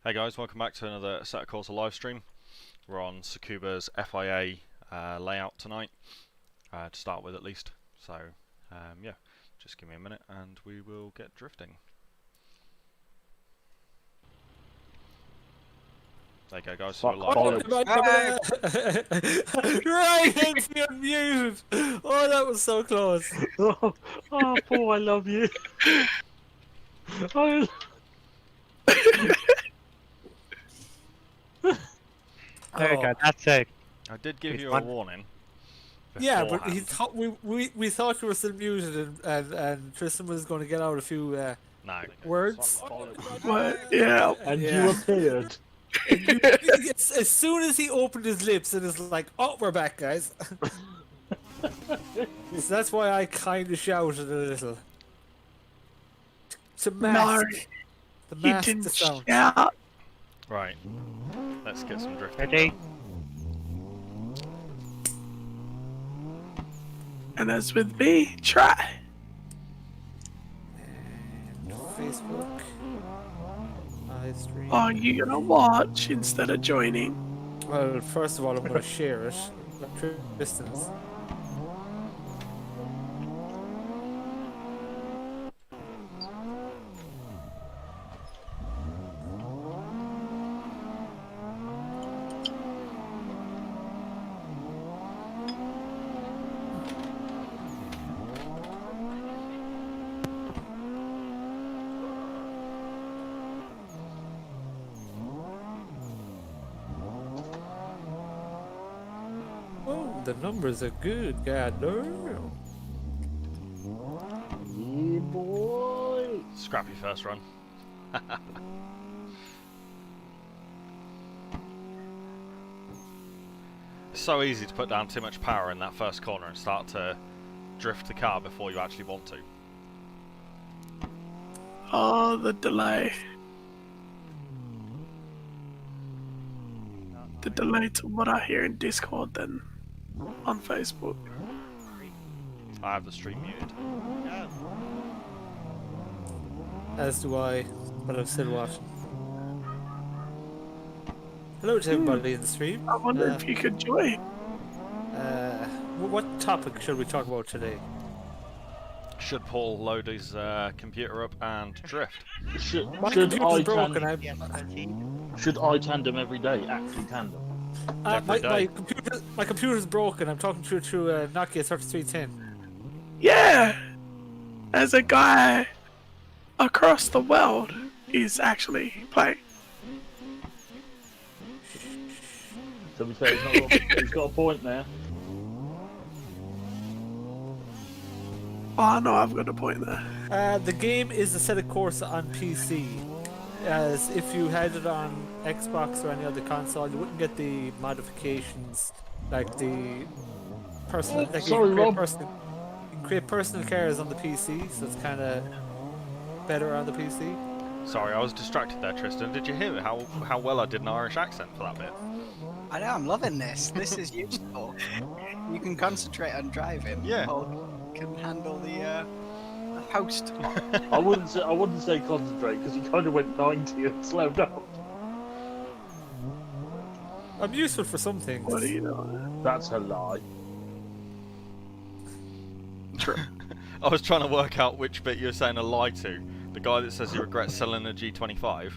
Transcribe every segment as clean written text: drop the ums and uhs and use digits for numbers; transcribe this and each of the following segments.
Hey guys, welcome back to another Assetto Corsa live stream. We're on Tsukuba's FIA layout tonight, to start with at least. So, yeah, just give me a minute and we will get drifting. There you go guys, so we're live. Right into unmuted! Oh, that was so close. Oh, Paul, I love you. There you go, that's it. I did give It's you a fun. warning. Yeah, but he beforehand. thought we thought you were still muted, and Tristan was going to get out a few No. words. What? Yeah, and Yeah. you appeared. And as soon as he opened his lips, it is like, oh, we're back, guys. So that's why I kind of shouted a little. To mask. To mask the sound. Shout. Right. Let's get some drifting. Ready? And as with me, try. And Facebook. Livestream. Are you gonna watch instead of joining? Well, first of all, I'm going to share it. Like Tristan's. Oh, the numbers are good, god damn. Yeah, boy. Scrappy first run. It's so easy to put down too much power in that first corner and start to drift the car before you actually want to. Oh, the delay. The delay to what I hear in Discord then on Facebook. I have the stream muted. As do I, but I'm still watching. Hello to everybody in the stream. I wonder if you could join. What topic should we talk about today? Should Paul load his computer up and drift? Should My I computer's broken. should I tandem every day? Actually tandem. Every day. My computer's broken. I'm talking through a Nokia 3310. Yeah, as a guy across the world is actually playing. To be fair, he's got a point there. Oh, I know I've got a point there. The game is Assetto Corsa on PC. As if you had it on Xbox or any other console, you wouldn't get the modifications like the personal. Like Sorry, Rob. you can create personal cars on the PC, so it's kind of better on the PC. Sorry, I was distracted there, Tristan. Did you hear me? How well I did an Irish accent for that bit? I know, I'm loving this. This is useful. You can concentrate on driving. Yeah. Or can handle the host. I wouldn't say concentrate because he kind of went 90 and slowed down. I'm useful for some things. What do you know? That's a lie. True. I was trying to work out which bit you were saying a lie to. The guy that says he regrets selling a G25,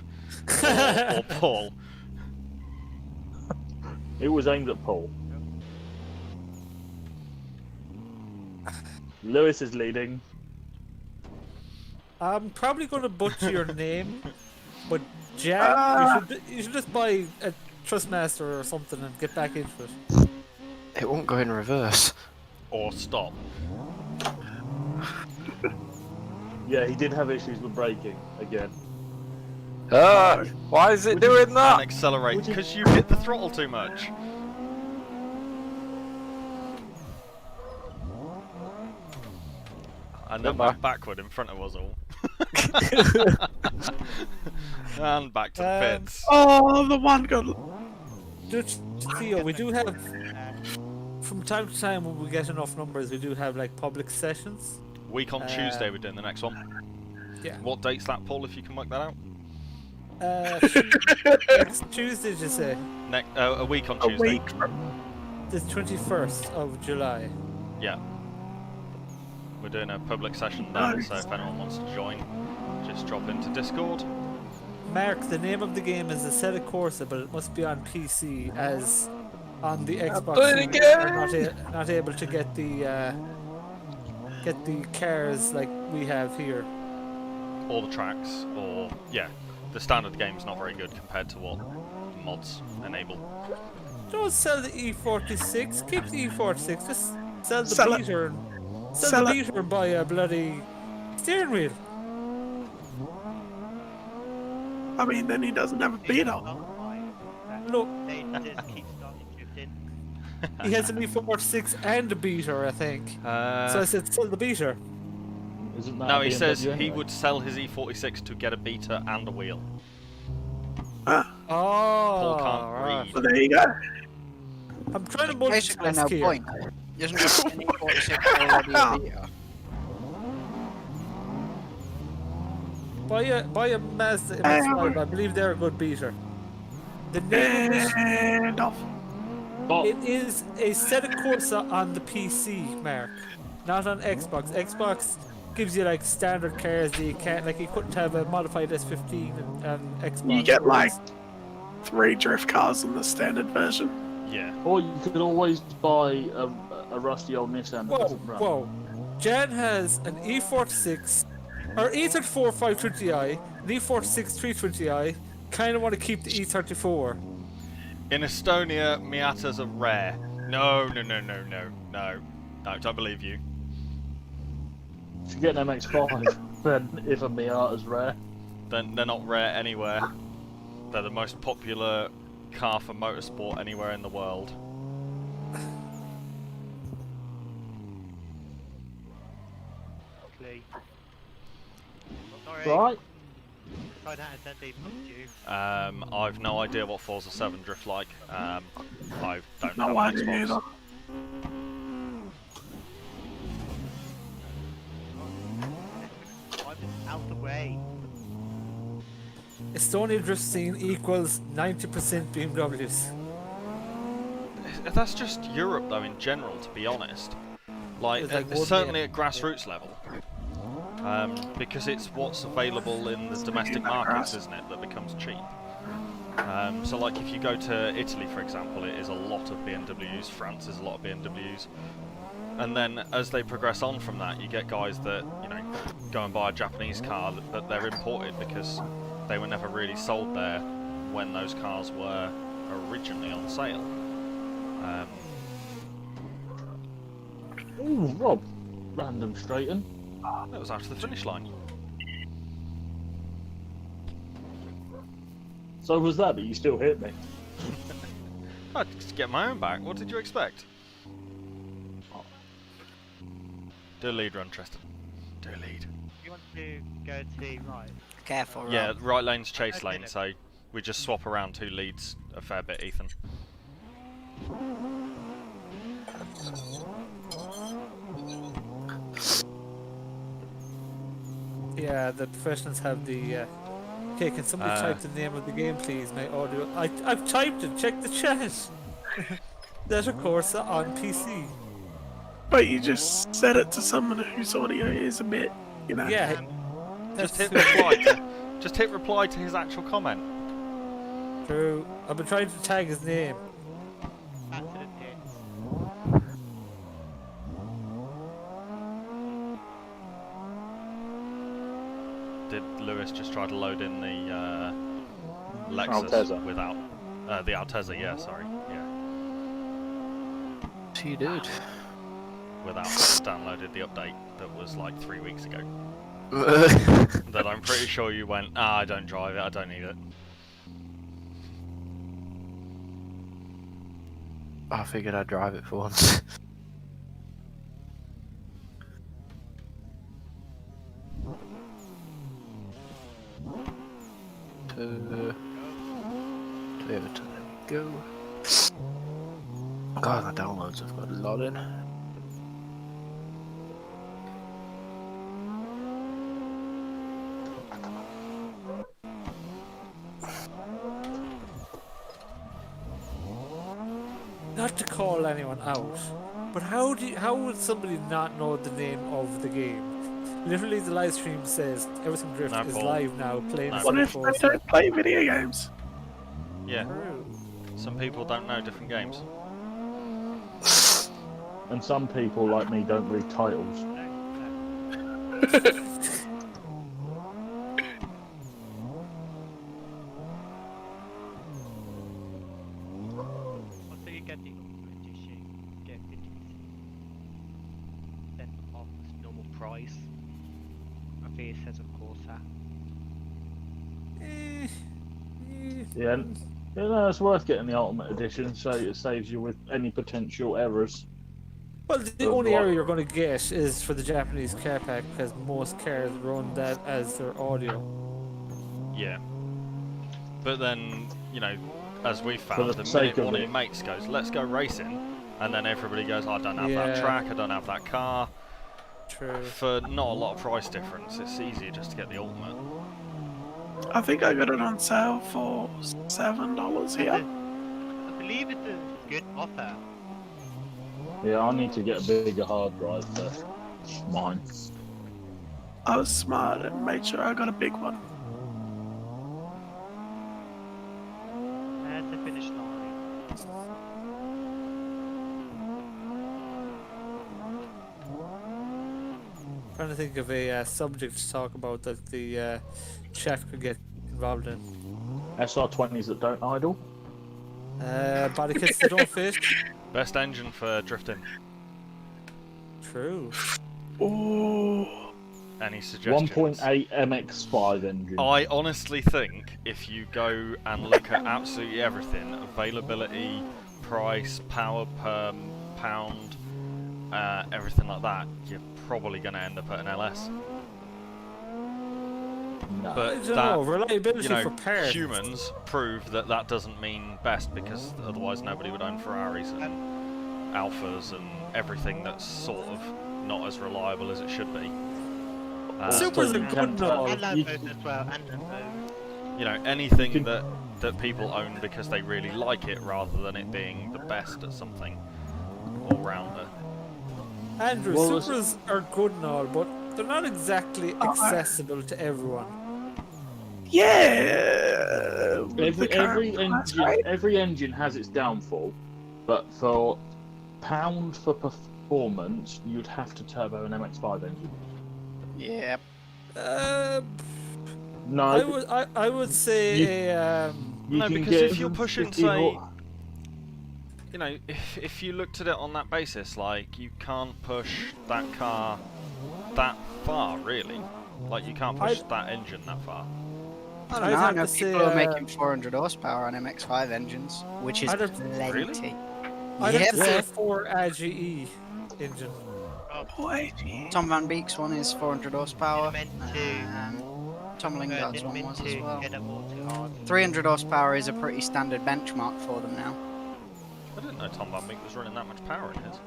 or Paul. It was aimed at Paul. Lewis is leading. I'm probably going to butcher your name, but Jack, you should just buy a Trustmaster or something and get back into it. It won't go in reverse. Or stop. Yeah, he did have issues with braking again. Why is it doing that? And accelerate, because you hit the throttle too much. And then went backward in front of us all. And back to the pits. Oh, the one got. Theo, we do have, from time to time when we get enough numbers, we do have like public sessions. Week on Tuesday we're doing the next one. Yeah. What date's that, Paul, if you can work that out? Next Tuesday, did you say? A week on A Tuesday. week from. The 21st of July. Yeah. We're doing a public session then, so if anyone wants to join, just drop into Discord. Mark, the name of the game is Assetto Corsa, but it must be on PC, as on the Xbox we're not able to get the cars like we have here. Or the tracks, or yeah, the standard game's not very good compared to what mods enable. Don't sell the E46. Keep the E46. Just sell the Sell it. beater and Sell the it. beater and buy a bloody steering wheel. I mean, then he doesn't have a beater. Look, They just keep starting drifting. he has an E46 and a beater, I think. So I said sell the beater. Isn't that No, a he says BMW he anyway? would sell his E46 to get a beater and a wheel. Ah, Oh, Paul can't right. read. well, there you go. I'm trying to Basically, no multitask here. point. Isn't there any 46 already a beater? Buy a Mazda MX-5. I believe they're a good beater. The name of it, And off. But it is Assetto Corsa on the PC, Mark, not on Xbox. Xbox gives you like standard cars that you can't, like you couldn't have a modified S15 and Xbox. You get like whereas- 3 drift cars in the standard version. Yeah. or you could always buy a rusty old Nissan that Whoa, doesn't run. whoa. Jan has an E46, or E34 520i, an E46 320i. Kind of want to keep the E34. In Estonia, Miatas are rare. No, don't believe you. If you get an MX-5, then if a Miata's rare. Then they're not rare anywhere. They're the most popular car for motorsport anywhere in the world. Quickly. Sorry, Right? I don't accidentally fucked you. I've no idea what Forza 7 drift like. I don't No have an idea Xbox. either. I'm just out the way. Estonia drift scene equals 90% BMWs. That's just Europe though in general, to be honest. Like, It's like one certainly at grassroots level. Because it's what's available in the domestic markets, isn't it, that becomes cheap. So like if you go to Italy, for example, it is a lot of BMWs, France is a lot of BMWs. And then as they progress on from that, you get guys that, you know, go and buy a Japanese car that they're imported because they were never really sold there when those cars were originally on sale. Ooh, Rob. Random straighten. That was after the finish line. So was that, but you still hit me. I'd just get my own back. What did you expect? Do a lead run, Tristan. Do a lead. You want to go to the right? Careful, Rob. Yeah, right lane's chase Okay, lane, then. so we just swap around 2 leads a fair bit, Ethan. Yeah, the professionals have the. Okay, can somebody type the name of the game, please? My audio. I've typed it. Check the chat. Assetto Corsa on PC. But you just said it to someone whose audio is a bit, you know. Yeah. Just That's hit reply to, just hit reply to his actual comment. true. I've been trying to tag his name. Accident hit. Did Lewis just try to load in the Lexus Altezza. without the Altezza? Yeah, sorry, yeah, He did. without downloaded the update that was like 3 weeks ago. That I'm pretty sure you went. Ah, I don't drive it. I don't need it. I figured I'd drive it for once. Toyota, there we go. God, the downloads have got a lot in. not to call anyone out, but how would somebody not know the name of the game? Literally, the live stream says Everything Drift No, is Paul. live now, playing No. Assetto What if they Corsa. don't play video games? Yeah, True. some people don't know different games. And some people, like me, don't read titles. Also, you get the Ultimate Edition, you get 50% off the normal price of the Assetto Corsa. Yeah, no, it's worth getting the Ultimate Edition, so it saves you with any potential errors. Well, the only area you're going to get is for the Japanese car pack because most cars run that as their audio. Yeah. But then, you know, as we For found, the the sake minute of one of it. your mates goes, let's go racing, and then everybody goes, I don't have that Yeah. track, I don't have that car. True. For not a lot of price difference, it's easier just to get the Ultimate. I think I got it on sale for $7 here. I believe it's a good offer. Yeah, I need to get a bigger hard drive for mine. I was smart and made sure I got a big one. There's the finish line. Trying to think of a subject to talk about that the chat could get involved in. SR20s that don't idle. Body kits that don't fit. Best engine for drifting. True. Oh, Any suggestions? 1.8 MX5 engine. I honestly think if you go and look at absolutely everything, availability, price, power per pound, everything like that, you're probably going to end up at an LS. No. I But don't that, know, reliability you know, for parts. humans prove that that doesn't mean best, because otherwise nobody would own Ferraris and Alphas and everything that's sort of not as reliable as it should be. Supers are you good can and tell- all. And you- Lambos as well, and Lambos. You know, anything can- that people own because they really like it, rather than it being the best at something all rounder. Andrew, Well, Supers are good and all, but they're not exactly accessible to everyone. yeah. with the current price, right? Every engine has its downfall, but for pound for performance, you'd have to turbo an MX5 engine. Yeah. No, I would say You- you No, can because get if you're pushing, 50 say, hor- you know, if you looked at it on that basis, like, you can't push that car that far, really. Like, you can't push that engine that far. I don't I'd know. I have know to people say, are making 400 horsepower on MX5 engines, which is I'd have- plenty. Really? I'd have to say Yeah. 4 AGE engine. Boy, Tom Van Beek's one is 400 horsepower. Meant to. Tom Lingard's one Meant was to as well. get them all too hard. 300 horsepower is a pretty standard benchmark for them now. I didn't know Tom Van Beek was running that much power in his.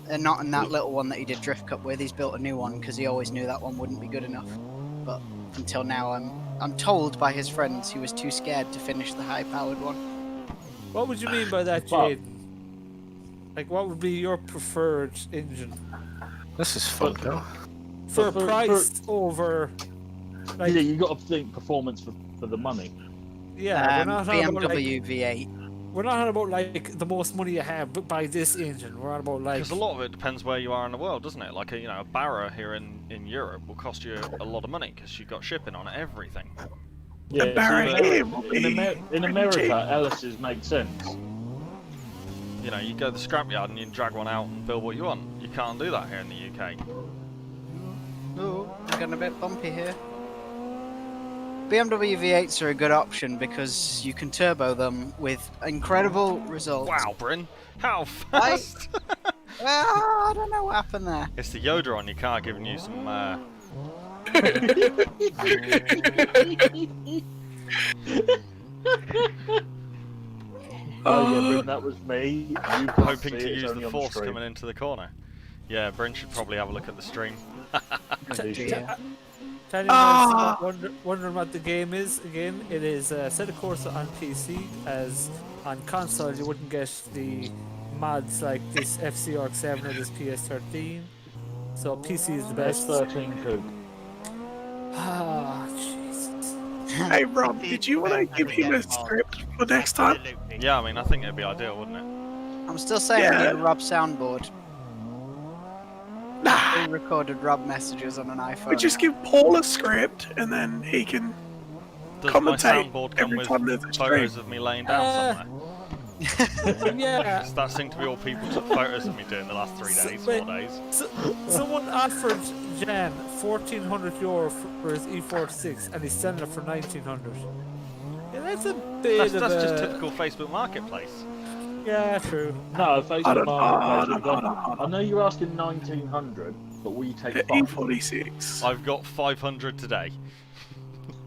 And not in that little one that he did Drift Cup with. He's built a new one because he always knew that one wouldn't be good enough. But until now, I'm told by his friends he was too scared to finish the high-powered one. What would you mean by that, Well- Jade? Like, what would be your preferred engine? This is fun, though. For for- price over... Like, yeah, you got to think performance for the money. yeah, we're not on about, like, BMW V8. we're not on about, like, the most money you have, but buy this engine. We're on about, like... Because a lot of it depends where you are in the world, doesn't it? Like, a Barra here in Europe will cost you a lot of money because you've got shipping on everything. Yeah, The Barra so here will in, be in pretty America, cheap. LSs make sense. You know, you go to the scrapyard and you drag one out and build what you want. You can't do that here in the UK. Oh, it's getting a bit bumpy here. BMW V8s are a good option because you can turbo them with incredible results. Wow, Bryn, how fast! I don't know what happened there. It's the Yoda on your car giving you some. Oh yeah, Bryn, that was me. You can't Hoping see to it, it's use only the on force screen. coming into the corner. Yeah, Bryn should probably have a look at the stream. Yeah. To anyone else wondering what the game is, again, it is Assetto Corsa on PC, as on console you wouldn't get the mods like this FCRX7 or this PS13. So PC is the best. S13 could. Ah, Jesus. Hey Rob, did you want to give him a script for next time? Absolutely. Yeah, I mean, I think it'd be ideal, wouldn't it? I'm still saying I need Yeah. a Rob soundboard. Nah, Pre-recorded Rob messages on an iPhone. we just give Paul a script and then he can. Does my Commentate soundboard come every with time there's a photos stream. of me laying down somewhere? Yeah. Does that seem to be all people took photos of me doing the last 3 days, 4 days? Someone offered Jan €1,400 for his E46 and he's selling it for 1,900. Yeah, that's a bit That's of just a... typical Facebook Marketplace. Yeah, true. No, I Facebook don't- Marketplace. hold on. I know you're asking 1900, but we take The 5. E46. I've got 500 today.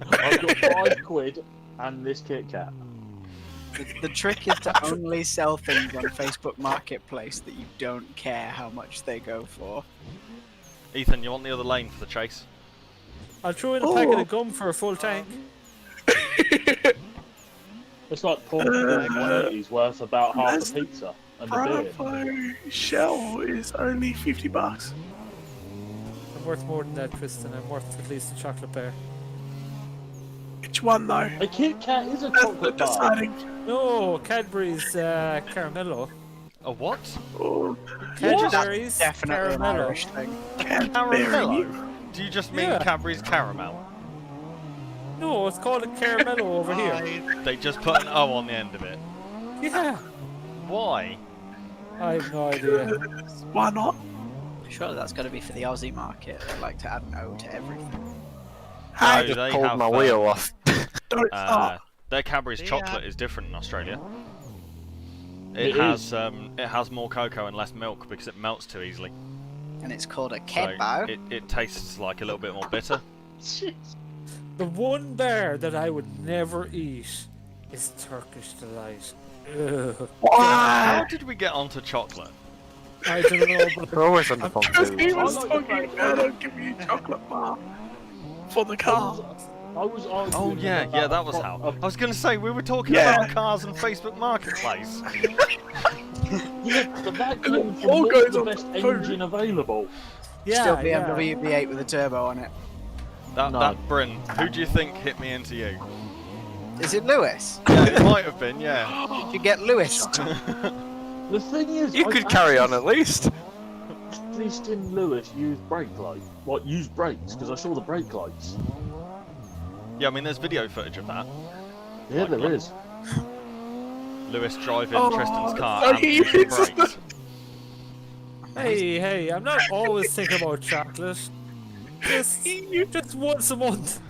I've got £5 and this Kit Kat. The trick is to only sell things on Facebook Marketplace that you don't care how much they go for. Ethan, you want the other lane for the chase? I'll throw in a packet Oh. of gum for a full tank. It's like Paul 180's worth about half That's a pizza and a beer. Bravo Shell is only $50. I'm worth more than that, Tristan. I'm worth at least a chocolate bar. Which one though? A Kit Kat is a That's the chocolate bar. deciding. No, Cadbury's Caramello. A what? Oh, Cadbury's Definitely an Caramello. Irish thing. Cadbury. Caramello? Do you just mean Yeah. Cadbury's caramel? No, it's called a Caramello over here. They just put an O on the end of it. Yeah. Why? I have no idea. Why not? Surely that's got to be for the Aussie market. They like to add an O to everything. I No, just they pulled have, my wheel off. Don't start. Their Cadbury's Yeah. chocolate is different in Australia. It It has more cocoa and less milk because it melts too easily. And it's called a So Kedbao. it tastes like a little bit more bitter. The one bar that I would never eat is Turkish Delight. Ugh. How Why? did we get onto chocolate? I don't know, but They're always on the phone Because he too. was I like talking the about I'll give you a chocolate bar for the car. I was arguing Oh yeah, about yeah, that was a- how. I was gonna say we were talking Yeah. about cars and Facebook Marketplace. Yeah, but that And came it from all what's goes the on best the phone. engine available. yeah, Still yeah. BMW V8 with a turbo on it. No. That Bryn, who do you think hit me into you? Is it Lewis? Yeah, it might have been, yeah. Did you get Lewis? The thing is, You I could carry on at least. actually seen Lewis use brake lights. Like, use brakes, because I saw the brake lights. Yeah, I mean there's video footage of that. Yeah, there is. Lewis driving Oh, Tristan's car so and he using is- brakes. Hey, I'm not always thinking about chocolate. Just once a month.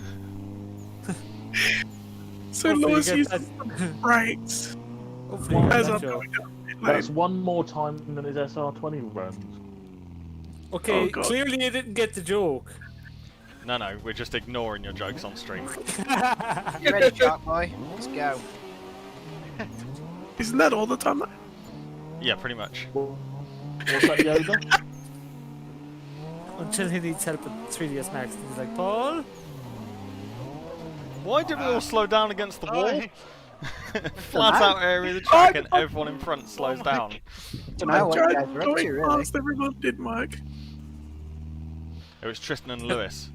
So Hopefully you Lewis get uses that- brakes Hopefully you get as that I'm joke. going up. That's one more time than his SR20 runs. Okay, Oh, God. clearly you didn't get the joke. No, we're just ignoring your jokes on stream. You ready, Shark Boy? Let's go. Isn't that all the time? Though? Yeah, pretty much. What's that, Yoda? Until he needs help with 3DS Max. And he's like, Paul? Why did we all slow down against the wall? Oh, Flat out area of the track and everyone in front slows down. Don't know what you tried guys are up going to, really. past everyone didn't work. It was Tristan and Lewis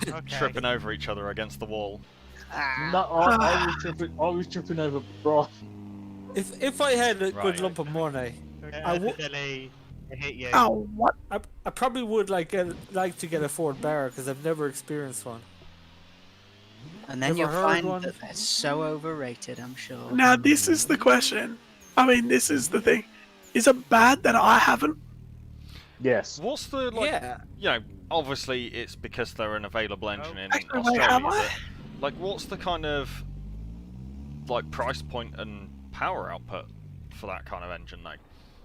okay. tripping over each other against the wall. Ah, No, I was tripping over Brian. If I had a good Right, lump of money, I would- Accidentally hit you. Oh, what? I probably would like to get a Ford Bar because I've never experienced one. and then Ever you'll heard find one? that they're so overrated, I'm sure. Now this is the question. I mean, this is the thing. Is it bad that I haven't? Yes. What's the, like, Yeah. you know, obviously it's because they're an available engine in Actually, wait, am Australia, I? but, like, what's the kind of, like, price point and power output for that kind of engine, though?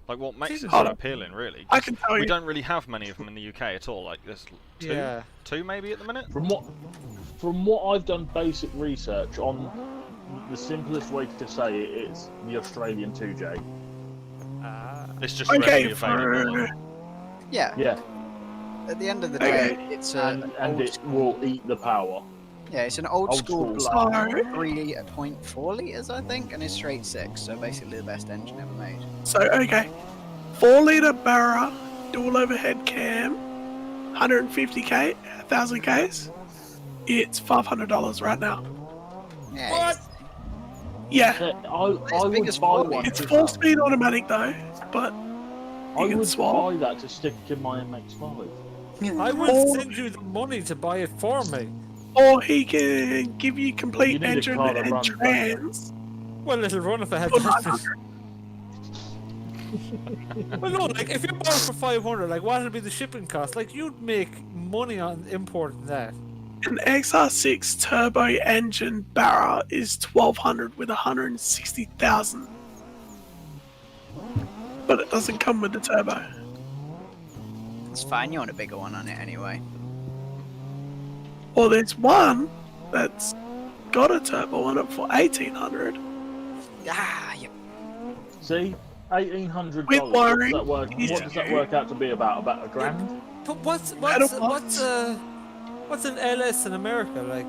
Like, what makes it so Hold on. appealing, really? I can tell We you. don't really have many of them in the UK at all. Like, there's Yeah. two maybe at the minute. From what I've done basic research on, the simplest way to say it is the Australian 2J. It's just Okay, readily available. Yeah, Yeah, at the end of the Okay. day, it's and an old it will eat the power. yeah, it's an old Old school school. block, Sorry. 3.4 litres, I think, and it's straight 6, so basically the best engine ever made. So, okay. 4-litre Barra, dual overhead cam, 150k, 1000 Ks. It's $500 right now. Yeah, What? Yeah, I big would as buy 40. one. it's to 4-speed automatic though, but I can would swap. buy that to stick in my MX-5. I will Or- send you the money to buy it for me. or he can give you You complete need a engine car that and runs, don't you? trans. Well, it'll run if I had for that. 900. Well, no, like if you bought it for 500, like what would be the shipping cost? Like you'd make money on importing that. An XR6 turbo engine Barra is 1200 with 160,000. But it doesn't come with the turbo. It's fine. You want a bigger one on it anyway. Or there's one that's got a turbo on it for 1800. Ah, yep. See, $1,800. With What wiring, does that work? easy. What does that work out to be about? About $1,000? But what's an LS in America like?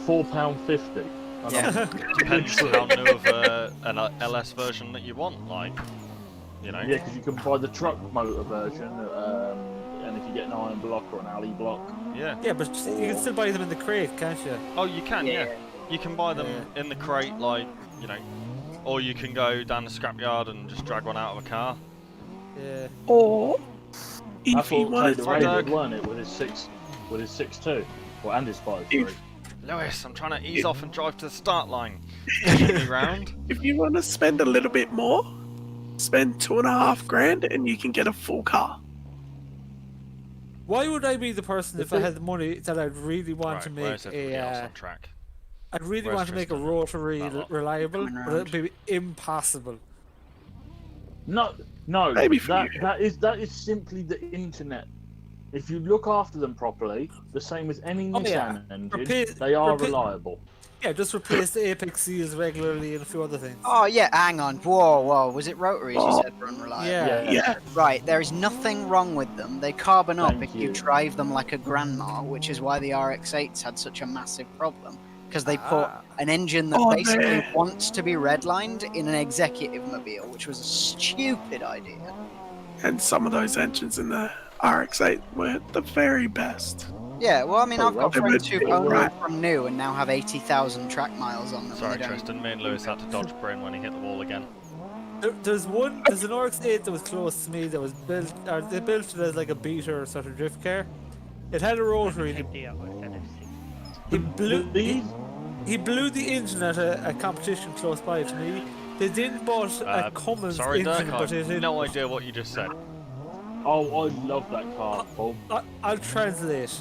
£4.50. And Yeah. Depends how new of an LS version that you want, like, you know. Yeah, because you can buy the truck motor version, and if you get an iron block or an alley block. Yeah. Yeah, but you can still buy them in the crate, can't you? Oh, you can, yeah. You can buy them in the crate, like, you know, or you can go down the scrapyard and just drag one out of a car. Yeah. Or That's if you what wanted Taylor to Right, Ray Doug. did, weren't it, with his 6.2, well, and his 5.3. Lewis, I'm trying to ease off and drive to the start line. Get me round. if you want to spend a little bit more, spend $2,500 and you can get a full car. Why would I be the person if I had the money that I'd really want Right, to where's make everybody else a? on track? I'd really where's want to make a Tristan? rotary That lot. reliable, Coming but it'd be impossible. No, Maybe for you. that is simply the internet. If you look after them properly, the same as any Oh, yeah. Nissan engine, Repeat- they are repeat- reliable. Yeah, just replace the apex seals regularly and a few other things. Oh yeah, hang on. Whoa. Was it rotaries you Oh. said were unreliable? Yeah. Yeah, Right, there is nothing wrong with them. They carbon up Thank if you you. drive them like a grandma, which is why the RX-8s had such a massive problem. Because they put an engine that Oh, basically man. wants to be redlined in an executive mobile, which was a stupid idea. and some of those engines in the RX-8 were the very best. Yeah, well, I mean, Oh, I've got well. friends who've Right. owned them from new and now have 80,000 track miles on them. and Sorry, they don't Tristan. Me and Lewis had to dodge Bryn when he hit the wall again. There's an RX-8 that was close to me that was built, or they built it as like a beater sort of drift car. It had a rotary. Take the NFC. He blew. These, He blew the engine at a competition close by to me. They then bought a Cummins Sorry, engine, Dirk, but I it have didn't. no idea what you just said. oh, I love that car, Paul. I'll translate.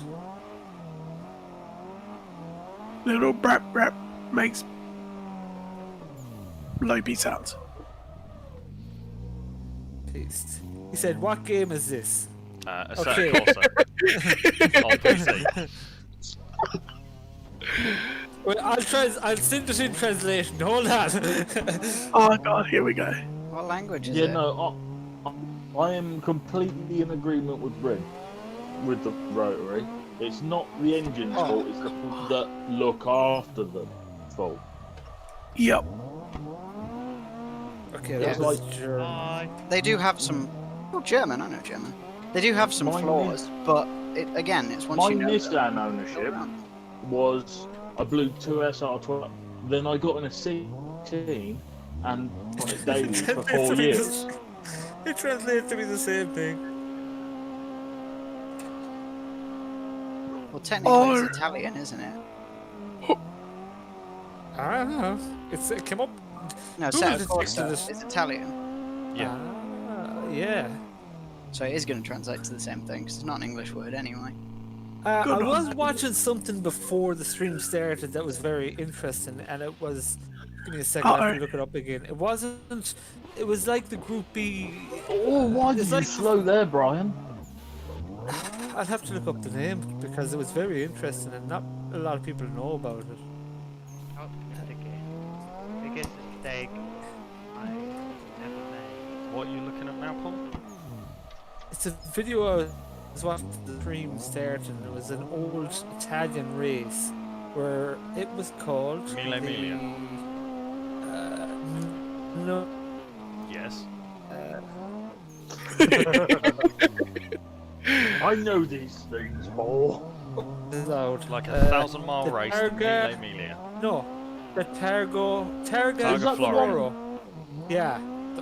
Little brap brap makes loopy sounds. Paste. He said, "What game is this?" Assetto Okay. Corsa. On PC. Well, I'll send it in translation. Hold on. Oh god, here we go. What language is Yeah, it? no, I am completely in agreement with Bryn, with the rotary. It's not the engine's fault, it's the people that look after them fault. Yep. Okay, Yeah. that was Like- German. Bye. They do have some. Oh, German. I know German. They do have some Mine flaws, but again, it's once My you know. Nissan ownership was I blew 2 SR12, then I got in a C18 and on it daily for 4 years. It translates to be the same thing. Well, technically, Or- it's Italian, isn't it? I don't know. It came up. No, Google Assetto detected Corsa this. is Italian, Yeah. Yeah. so it is going to translate to the same thing. 'Cause it's not an English word anyway. I Good was on. watching something before the stream started that was very interesting, and it was. Give me a second. I have to look it up again. It wasn't. It was like the Group B. Oh, why did It's you like- slow there, Brian? I'll have to look up the name because it was very interesting, and not a lot of people know about it. Oh, it's the game. Biggest mistake I ever made. What are you looking at now, Paul? It's a video I was watching the stream start, and it was an old Italian race where it was called Mille Miglia. No, Yes. I know these things, Paul. Loud. Like a 1,000-mile the race in Targa- Mille Miglia. No, the Targa Targa Is that the Florio. one? Yeah.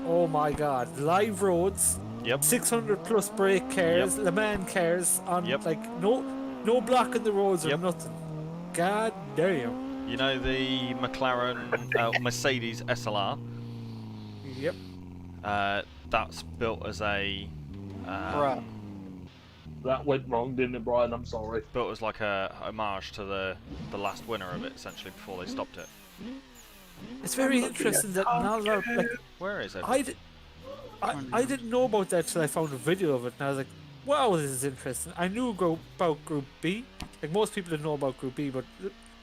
Oh my God. Live roads. Yep. 600 plus brake cars, Le Mans cars on Yep. like no blocking the roads or Yep. nothing. God damn. You know the McLaren, Mercedes SLR? Yep. That's built as a Bruh. That went wrong, didn't it, Brian? I'm sorry. built as like a homage to the last winner of it, essentially, before they stopped it. It's very interesting that not a lot of, like Where is it? I didn't know about that till I found a video of it, and I was like, wow, this is interesting. I knew about Group B. Like most people didn't know about Group B, but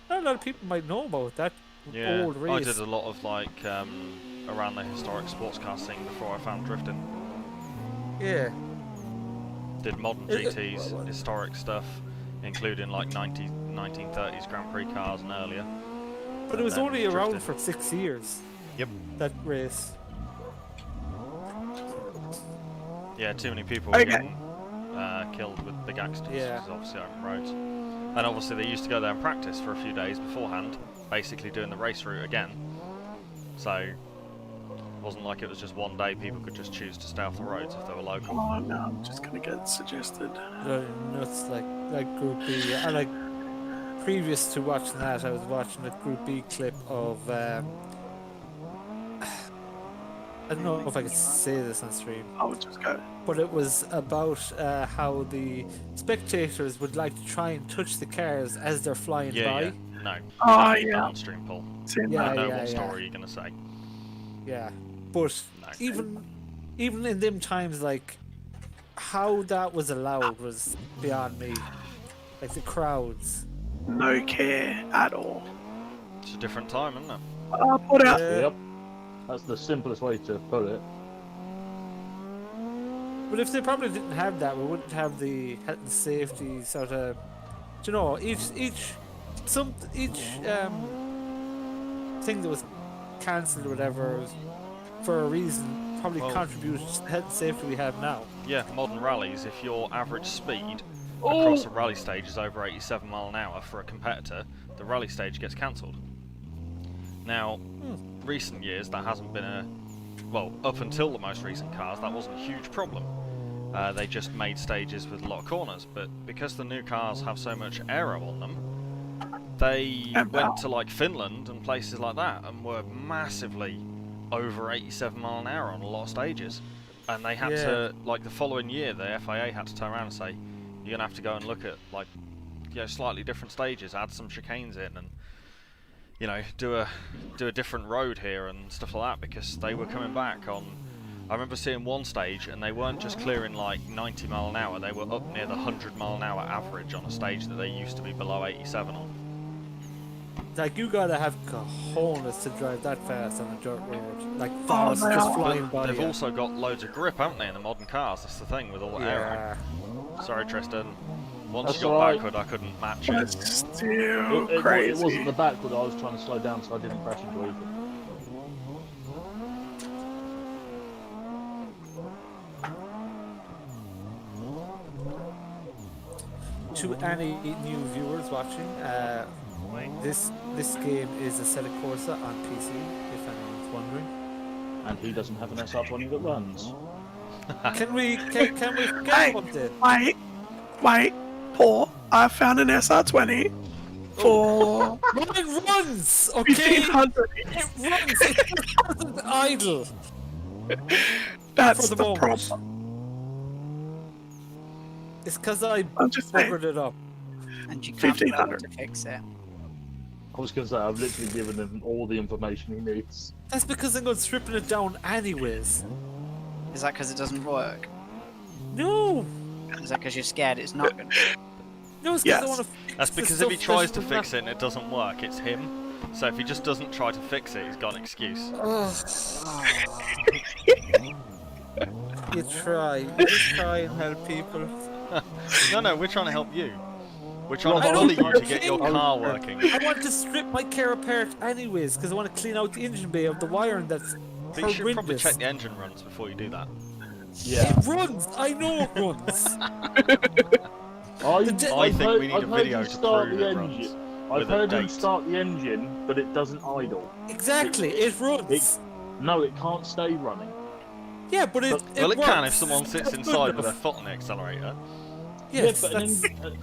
not a lot of people might know about that Yeah, old I race. did a lot of like around the historic sports car scene before I found drifting. Yeah. Did modern It- GTs, historic stuff, including like 1930s Grand Prix cars and earlier. But it was then only around drifting. for 6 years. Yep. That race. Yeah, too many people were Okay. getting killed with big accidents. Yeah. Because obviously open roads. And obviously they used to go there and practice for a few days beforehand, basically doing the race route again. So it wasn't like it was just one day people could just choose to stay off the roads if they were local. Oh no, I'm just gonna get suggested. Nuts like Group B. I like previous to watching that, I was watching a Group B clip of I don't know if I could say this on stream, I would just go. but it was about how the spectators would like to try and touch the cars as they're flying Yeah, by. yeah. No. Oh Keep that yeah, on stream, Paul. seen Yeah, I know yeah, what yeah. story you're going to say. Yeah, but No. even in them times, like how that was allowed was beyond me. Like the crowds. no care at all. It's a different time, isn't it? Put out. Yeah. Yep. That's the simplest way to put it. But if they probably didn't have that, we wouldn't have the health and safety sort of. Do you know, each thing that was cancelled or whatever was for a reason probably Well- contributed to the health and safety we have now. Yeah, modern rallies, if your average speed Oh! across a rally stage is over 87 mile an hour for a competitor, the rally stage gets cancelled. Now, recent years that hasn't been a... Well, up until the most recent cars, that wasn't a huge problem. They just made stages with a lot of corners, but because the new cars have so much aero on them, they And went power. to like Finland and places like that and were massively over 87 mile an hour on a lot of stages. And they had to, like the following year, the FIA had to turn around and say, you're going to have to go and look at like, you know, slightly different stages, add some chicanes in and, you know, do a different road here and stuff like that, because they were coming back on... I remember seeing one stage and they weren't just clearing like 90 mile an hour, they were up near the 100 mile an hour average on a stage that they used to be below 87 on. Like you gotta have cojones to drive that fast on a dirt road, like fast, they just are. flying by. They've you. also got loads of grip, haven't they, in the modern cars? That's the thing with all the aero. Yeah. Sorry, Tristan. Once That's you got alright. backward, I couldn't match it. That's still It crazy. wasn't the backward, I was trying to slow down so I didn't crash into anything. To any new viewers watching, this game is Assetto Corsa on PC, if anyone's wondering. And he doesn't have an SR20 that runs. Can we forget Hey, about it? wait, Paul. I found an SR20 for It runs, okay? 1500. It runs. It doesn't idle. That's For the the moment. problem. It's because I I'm just saying. buggered it up. And you can't be able 1500. to fix it. I was going to say, I've literally given him all the information he needs. That's because I'm going stripping it down anyways. Is that because it doesn't work? No, Is that because you're scared it's not going to work? no, it's because Yes. I want to fix That's the because if he stuff tries that to fix it and it doesn't work, it's him. So if he just doesn't try to fix it, he's got an excuse. You just try and help people. No, we're trying to help you. We're trying I to don't bully you to get your care. car working. I want to strip my car apart anyways, because I want to clean out the engine bay of the wiring that's But you should probably horrendous. check the engine runs before you do that. Yeah. It runs. I know it runs. I I've think we need I've a heard video him to start prove the it engine. runs. I've with a heard him date. start the engine, but it doesn't idle. Exactly, it runs. No, it can't stay running. Yeah, but it Well, it can if works. someone sits That's inside good with their enough. foot on the accelerator. Yes, yeah, but,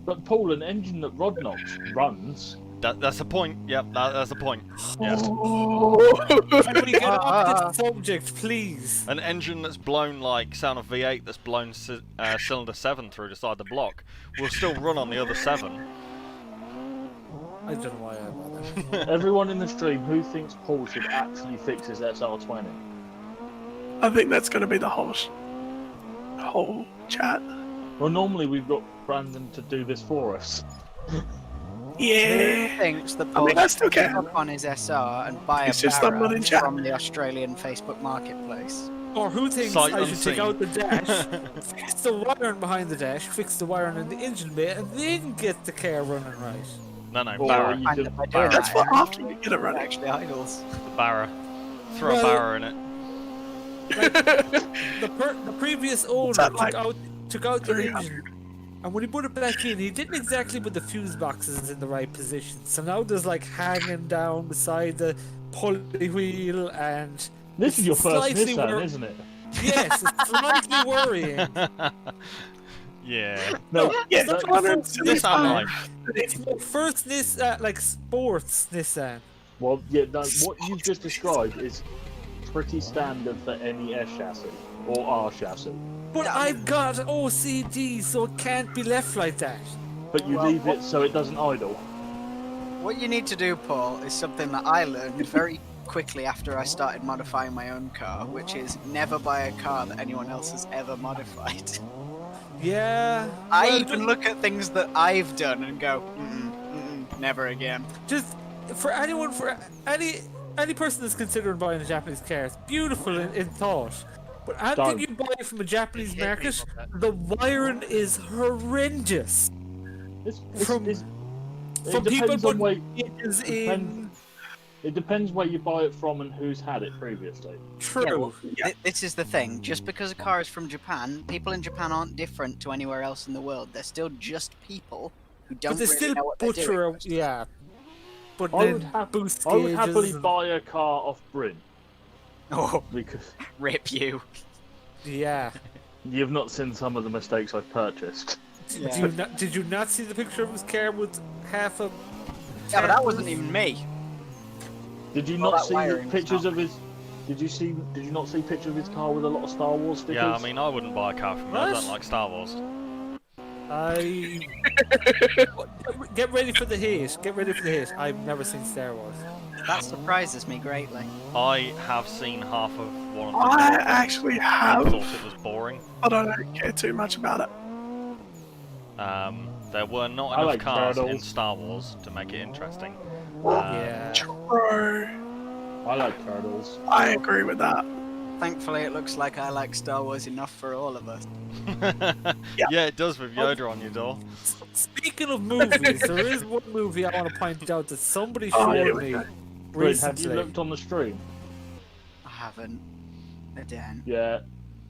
but Paul, an engine that Rod knocks runs. That's a point. Yep, that's a point. Yes. Can we get off this subject, please? An engine that's blown like sound of V8 that's blown cylinder 7 through the side of the block will still run on the other 7. I don't know why I bother. Everyone in the stream, who thinks Paul should actually fix his SR20? I think that's going to be the whole chat. Well, normally we've got Brandon to do this for us. Yeah. Thinks the I mean, Paul I still should can. up on his SR and buy It's a just barra someone in chat. from the Australian Facebook marketplace. Or who thinks Sight I should take unseen. out the dash, fix the wiring behind the dash, fix the wiring in the engine bay, and then get the car running right? No, Or Barra. you And can, if I do it That's right, what after you get it it running. actually idles. The Barra. Throw Well- a Barra in it. The previous owner that like? took out the 300. engine, and when he put it back in, he didn't exactly put the fuse boxes in the right position. So now there's like hanging down beside the pulley wheel, and this is your first slightly Nissan, isn't it? yes, it's slightly worrying. Yeah. No, Yeah, It's not it's the first Nissan Life. It's my first Nissan, like sports Nissan. well, yeah, no, what you've just described is pretty standard for any S chassis or R chassis. But I've got OCD, so it can't be left like that. But you leave it so it doesn't idle. What you need to do, Paul, is something that I learned very quickly after I started modifying my own car, which is never buy a car that anyone else has ever modified. Yeah. I well, even look at things that I've done and go, never again. just for any person that's considering buying a Japanese car, it's beautiful in thought. But anything you buy from a Japanese Hit me market, with that. the wiring is horrendous. From It people depends on putting where, gauges in. it depends where you buy it from and who's had it previously. True. Yeah, well, this is the thing. Just because a car is from Japan, people in Japan aren't different to anywhere else in the world. They're still just people who don't but they really still know what they're doing. butcher, yeah. But I then would, boost I would gauges happily and- buy a car off Bryn Oh, because rip you. Yeah. you've not seen some of the mistakes I've purchased. Did you not see the picture of his car with half a? Yeah, but that wasn't even me. Did you Well, not that see wiring was pictures not- of his? Did you not see pictures of his car with a lot of Star Wars stickers? Yeah, I mean, I wouldn't buy a car from him. I What? don't like Star Wars. Get ready for the hate. Get ready for the hate. I've never seen Star Wars. That surprises me greatly. I have seen half of one of them. I actually I have, thought it was boring. but I don't care too much about it. There were not I enough like cars in turtles. Star Wars to make it interesting. Yeah. True. I like turtles. I agree with that. Thankfully, it looks like I like Star Wars enough for all of us. Yeah, it does with Yoda on your door. Speaking of movies, there is one movie I want to point out that somebody Oh, showed here we me go. Bryn, have you recently. looked on the stream? I haven't. Again. Yeah,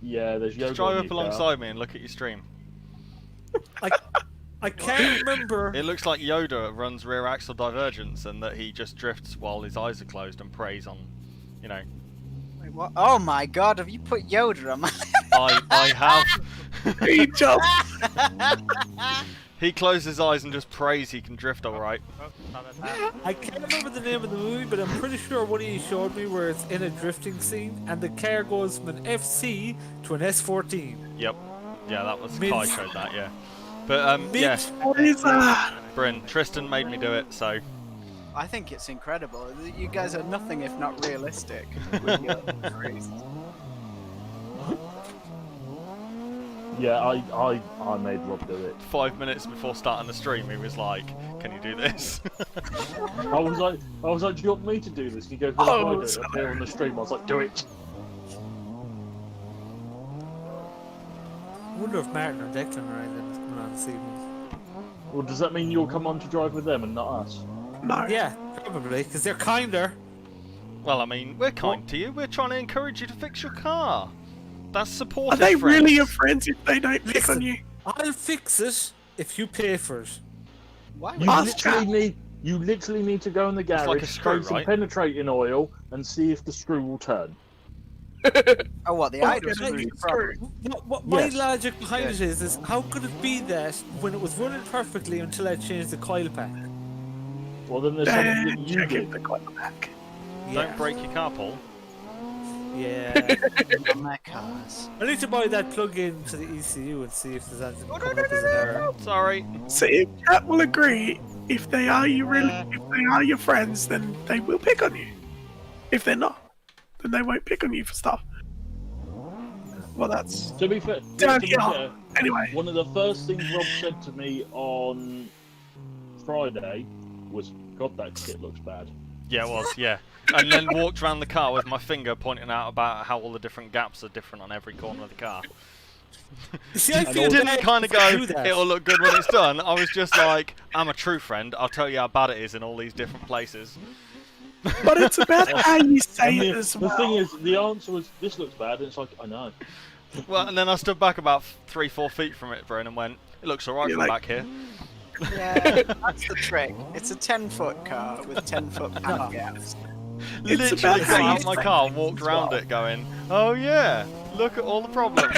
there's Yoda Just drive on up your car. alongside me and look at your stream. I can't remember. It looks like Yoda runs rear axle divergence and that he just drifts while his eyes are closed and preys on, you know. Wait, what? Oh my god, have you put Yoda on my... I have. He jumped. He closes his eyes and just prays he can drift alright. Oh, not at that. I can't remember the name of the movie, but I'm pretty sure one of you showed me where it's in a drifting scene and the car goes from an FC to an S14. Yep. Yeah, that was Mid- Kai showed that, yeah. But yeah, What is that? Bryn, Tristan made me do it, so I think it's incredible. You guys are nothing if not realistic. with your craze. Yeah, I made Rob do it. 5 minutes before starting the stream he was like, can you do this? I was like, do you want me to do this? And he goes, well, Oh, I do it up here on the stream. I was like, do it. I wonder if Martin or Declan are coming on this evening. Well, does that mean you'll come on to drive with them and not us? No. Yeah, probably, because they're kinder. Well, I mean, we're kind to you. We're trying to encourage you to fix your car. That's Are supportive they friends. really your friends if they don't pick on Listen, you? I'll fix it if you pay for it. Why You would Ask literally need to go in the garage, like a screw, spray some right? penetrating oil, and see if the screw will turn. Oh, what, the Oh, idle yeah, screw is you the problem? What my Yes. logic behind it is how could it be that when it was running perfectly until I changed the coil pack? Well, then there's something that you Check did. if they got the back. Don't break your car, Paul. Yeah. On their cars. I need to buy that plug-in to the ECU and see if there's anything coming up as an error. Sorry. So if Cat will agree, if they are your friends, then they will pick on you. If they're not, then they won't pick on you for stuff. Well, that's To be fair, down to be here. fair, Anyway, one of the first things Rob said to me on Friday was, "God, that kit looks bad." Yeah, it was, yeah. And then walked around the car with my finger pointing out about how all the different gaps are different on every corner of the car. See, I feel Didn't bad kind of if I go, do that. it'll look good when it's done. I was just like, I'm a true friend. I'll tell you how bad it is in all these different places. but it's about how you say And it the, as the well. thing is, the answer was, "This looks bad," and it's like, I know. Well, and then I stood back about 3-4 feet from it, Bryn, and went, it looks alright You're from like- back here. Yeah, that's the trick. It's a 10-foot car with 10-foot panel gaps. It's Literally about got how out you my say car it and walked as around well. it going, oh yeah, look at all the problems.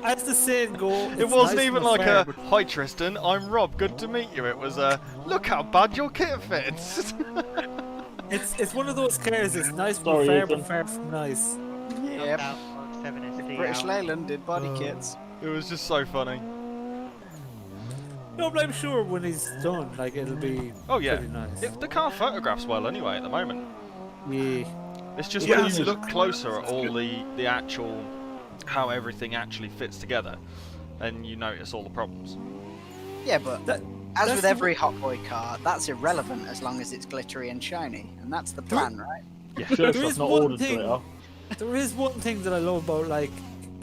As the saying go, It wasn't even like a, hi Tristan, I'm Rob, good to meet you. It was a, look how bad your kit fits. It's one of those cars. It's nice but Sorry, far, Ethan. but far from nice. Yep. Out on 7SD British out. Leyland did body kits. It was just so funny. No, but I'm sure when he's done, like it'll be Oh yeah, pretty nice. the car photographs well anyway at the moment. Yeah. It's just Yeah, when you it's- look closer at all the actual, how everything actually fits together, and you notice all the problems. Yeah, but That- as that's with the- every Hot Boy car, that's irrelevant as long as it's glittery and shiny, and that's the plan, right? Sure, There stuff is not one ordered thing- glitter. There is one thing that I love about like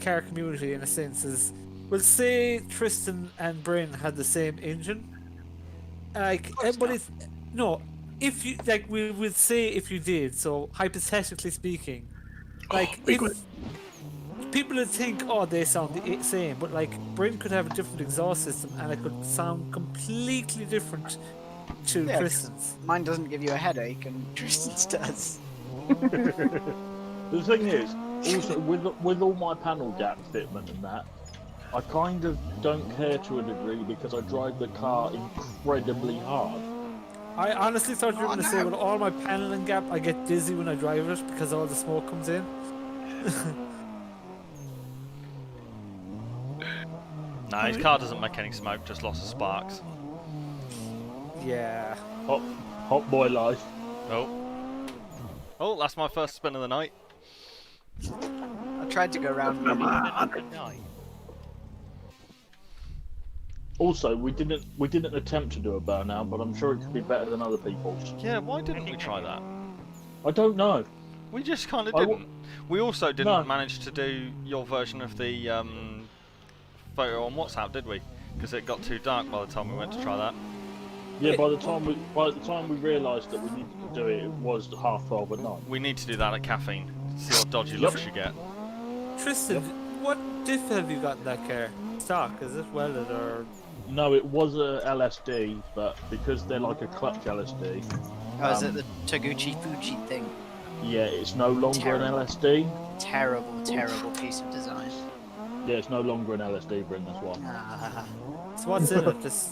car community in a sense is, well, say Tristan and Bryn had the same engine, like everybody's no. If you like, we would say if you did. So hypothetically speaking, like we if could- people would think, oh, they sound the same, but like Bryn could have a different exhaust system and it could sound completely different to Yeah, 'cause Tristan's. mine doesn't give you a headache, and Tristan's does. The thing is, also with all my panel gap fitment and that, I kind of don't care to a degree because I drive the car incredibly hard. I honestly thought you were Oh, going to say, no. with all my paneling gap, I get dizzy when I drive it because all the smoke comes in. Nah, his car doesn't make any smoke, just lots of sparks. Yeah. Hot boy life. Oh. Oh, that's my first spin of the night. I tried to go around. Number Good 100. night. Also, we didn't attempt to do a burnout, but I'm sure it could be better than other people's. Yeah, why didn't we try that? I don't know. We just kind of I w- didn't. We also didn't No. manage to do your version of the photo on WhatsApp, did we? Because it got too dark by the time we went to try that. Yeah, by the time we realised that we needed to do it, it was 12:30 at night. We need to do that at caffeine. See what dodgy Yep. looks you get. Tristan, what diff have you got in that car? Stock, is it welded or? No, it was a LSD, but because they're like a clutch LSD, Oh, is it the Taguchi Fuji thing? yeah, it's no longer an Terrible. LSD. Terrible, terrible piece of design. Yeah, it's no longer an LSD, Bryn, that's why. Ah, So what's in it? Just.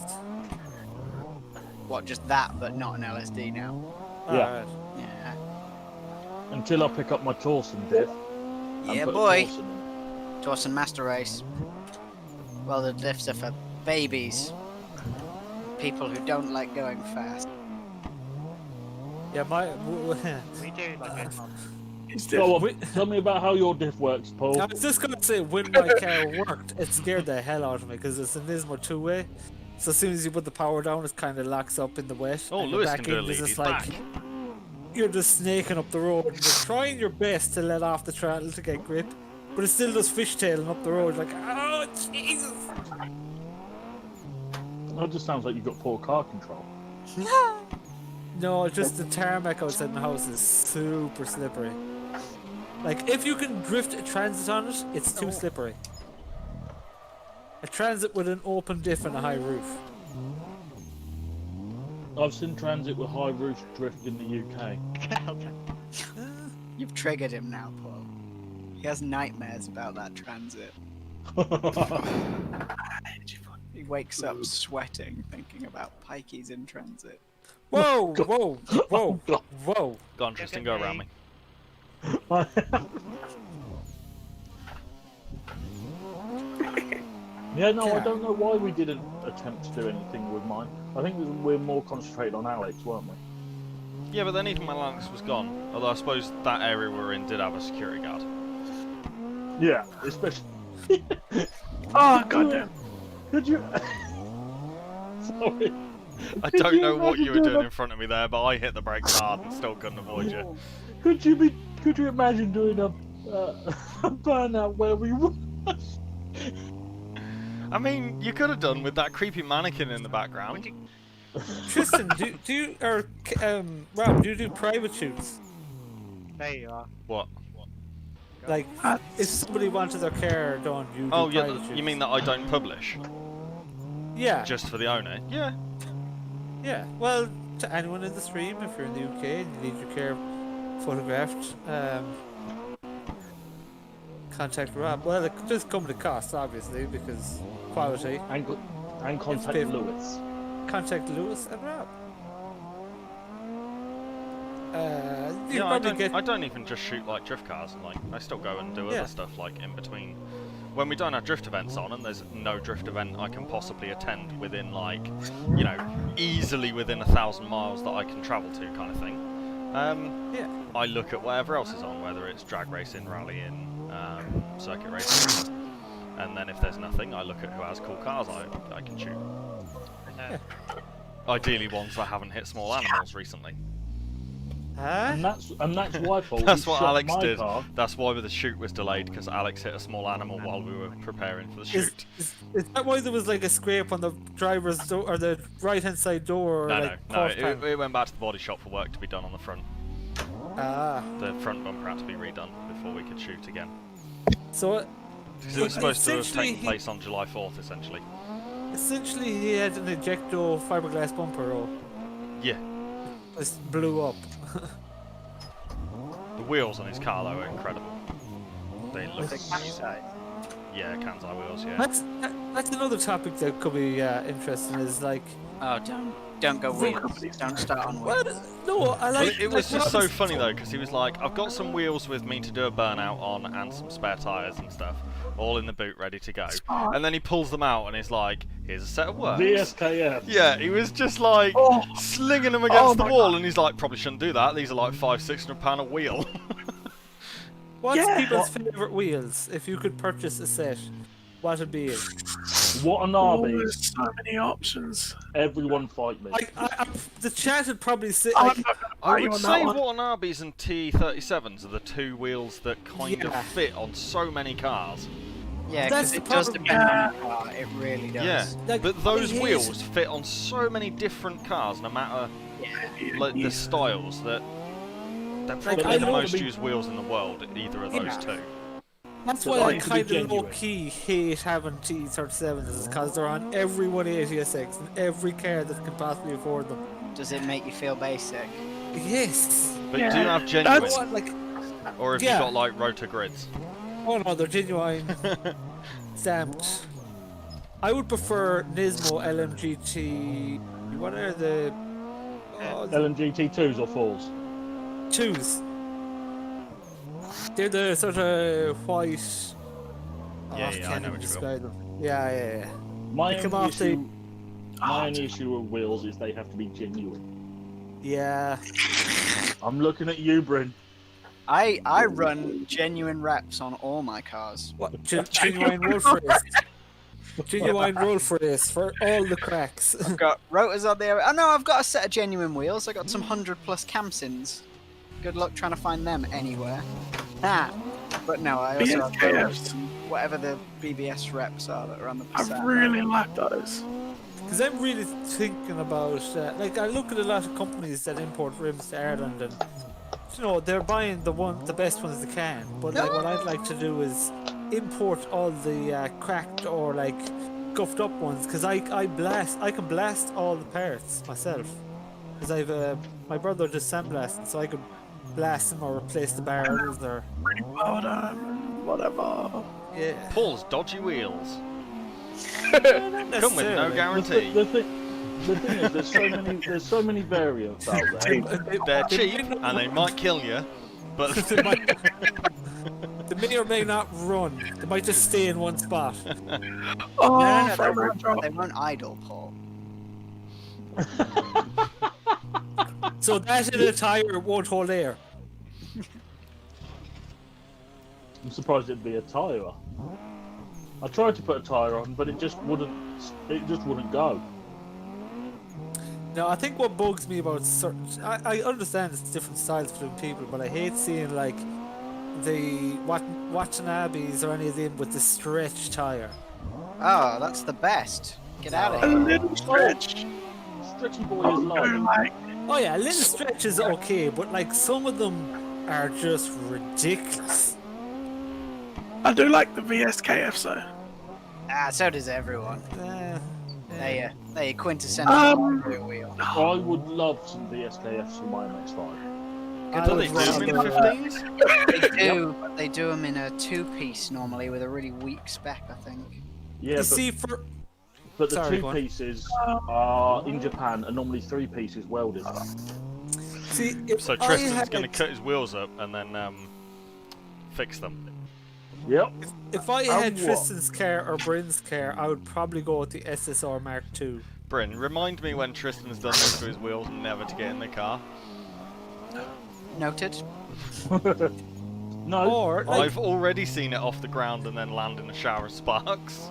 what, just that, but not an LSD now? Yeah. Alright. Yeah. Until I pick up my Torsen diff. and Yeah, put a boy. Torsen in. Torsen Master Race. Well, the lifts are for babies. People who don't like going fast. Yeah, my. We do like it. It's Go on, Wait. tell me about how your diff works, Paul. I was just gonna say, when my car worked, it scared the hell out of me because it's a Nismo 2-way. So as soon as you put the power down, it kind of locks up in the wet. Oh, and the Lewis back can do a end is lead. just He's like back. you're just snaking up the road. And you're trying your best to let off the throttle to get grip, but it's still just fishtailing up the road. Like, oh Jesus! That just sounds like you've got poor car control. No, just the tarmac outside my house is super slippery. Like, if you can drift a Transit on it, it's too slippery. A Transit with an open diff and a high roof. I've seen Transit with high roof drift in the UK. You've triggered him now, Paul. He has nightmares about that Transit. He wakes up sweating, thinking about pikeys in Transit. Whoa, whoa, whoa, God. whoa. Go on, Tristan, go around me. Yeah, no, I don't know why we didn't attempt to do anything with mine. I think we're more concentrated on Alex, weren't we? Yeah, but then even when Alex was gone, although I suppose that area we're in did have a security guard. Yeah, especially. Oh goddamn! Could you? Sorry. I Could don't know what imagine you were doing a- in front of me there, but I hit the brakes hard and still couldn't avoid you. Could you imagine doing a burnout where we were? I mean, you could have done with that creepy mannequin in the background. Tristan, Rob, do you do private shoots? There you are. What? Like, if somebody wanted their car done, you do Oh, yeah, private shoots? you mean that I don't publish? Yeah. Just for the owner? Yeah. Yeah, well, to anyone in the stream, if you're in the UK and you need your car photographed, contact Rob. Well, it does come with a cost, obviously, because quality. And contact If- Lewis. Contact Lewis and Rob. You Yeah, probably get. I don't even just shoot like drift cars. Like, I still go and do Yeah. other stuff like in between. When we don't have drift events on, and there's no drift event I can possibly attend within, like, you know, easily within 1,000 miles that I can travel to, kind of thing. Yeah. I look at whatever else is on, whether it's drag racing, rallying, circuit racing, and then if there's nothing, I look at who has cool cars I can shoot. Ideally, ones that haven't hit small animals recently. Huh? And that's why Paul. That's he what shot Alex my did. Car. That's why the shoot was delayed, because Alex hit a small animal while we were preparing for the shoot. Is that why there was like a scrape on the driver's door or the right hand side door? Or No, like no, porch panel? it went back to the body shop for work to be done on the front. Ah, The front bumper had to be redone before we could shoot again. so Because it was supposed to have essentially taken place on July 4th, essentially. essentially he had an ejecto fiberglass bumper, or Yeah. just blew up. The wheels on his car, though, are incredible. They look... Side. Yeah, Kansai wheels, yeah. That's another topic that could be interesting. Is like, Oh, don't go wheels. Don't start on wheels. well, no, I Well, like. it was like, just what so was- funny though, because he was like, "I've got some wheels with me to do a burnout on, and some spare tyres and stuff, all in the boot, ready to go." And then he pulls them out, and he's like, "Here's a set of works." VSKF. Yeah, he was just like Oh. slinging them against the my wall, and he's like, "Probably shouldn't do that. These are like £500-600 a wheel." What's Yeah. people's favourite wheels? If you could purchase a set, what would be it? What an Oh, army! there's so many options. Everyone fight me. The chat would probably say. I'm Like, not gonna I argue would on say that one. Watanabes and T37s are the two wheels that kind Yeah. of fit on so many cars. Yeah, That's because the it does problem. depend on the car. It really does. Yeah, Like, but those it is- wheels fit on so many different cars, no matter like the styles, that they're probably I the know most the big- used wheels in the world. Either of those Yeah. two. That's So why I like, to be kind of genuine. low key hate having T37s, is because they're on every 180SX and every car that can possibly afford them. Does it make you feel basic? Yes. But Yeah, do you have You genuine, know what, like, or have yeah. you got like rotor grids? oh no, they're genuine stamped. I would prefer Nismo LMGT. What are the LMGT2s or 4s? twos? They're the sort of white. Yeah, I yeah, I can't know even what you describe them. Yeah. My They come only off the- issue, my only issue with wheels is they have to be genuine. Yeah. I'm looking at you, Bryn. I run genuine reps on all my cars. What? Genuine roll phrase. Genuine roll phrase for all the cracks. I've got rotors on there. Oh no, I've got a set of genuine wheels. I got some 100+ Camsins. Good luck trying to find them anywhere. But no, I also have BSKFs. those and whatever the BBS reps are that are on the I set. really like those. Because I'm really thinking about, like, I look at a lot of companies that import rims to Ireland, and you know they're buying the best ones they can. But like, what I'd like to do is import all the cracked or like guffed up ones, because I can blast all the parts myself. Because I've my brother does sandblasting, so I could blast them or replace the barrels or Whatever. yeah. Paul's dodgy wheels. Not Come with no necessarily. guarantee. The thing is, there's so many variants out there. They're cheap and they might kill you, but They may or may not run. They might just stay in one spot. Oh, No, they front wheel won't, drive. they won't idle, Paul. So that in a tire won't hold air. I'm surprised it'd be a tyre. I tried to put a tyre on, but it just wouldn't. It just wouldn't go. No, I think what bugs me about certain... I understand it's different styles for different people, but I hate seeing, like, the Watanabes or any of them with the stretch tyre. Oh, that's the best. Get out of A here. little stretch. Stretchy boy Oh, is life. Oh yeah, a little stretch is okay, but, like, some of them are just ridiculous. I do like the VSKF though. Ah, so does everyone. They quintessential rear wheel. I would love some VSKFs for my MX-5. I do they would do them in rather- 15s? They do them in a two-piece normally with a really weak spec, I think. Yeah, You but, see, for... but the Sorry, two go on. pieces are in Japan are normally 3 pieces welded. See, if So I Tristan's had- going to cut his wheels up and then fix them. Yep. If I had what? Tristan's car or Bryn's car, I would probably go with the SSR Mark II. Bryn, remind me when Tristan's done this to his wheels never to get in the car. Noted. No. Or, like, I've already seen it off the ground and then land in a shower of sparks.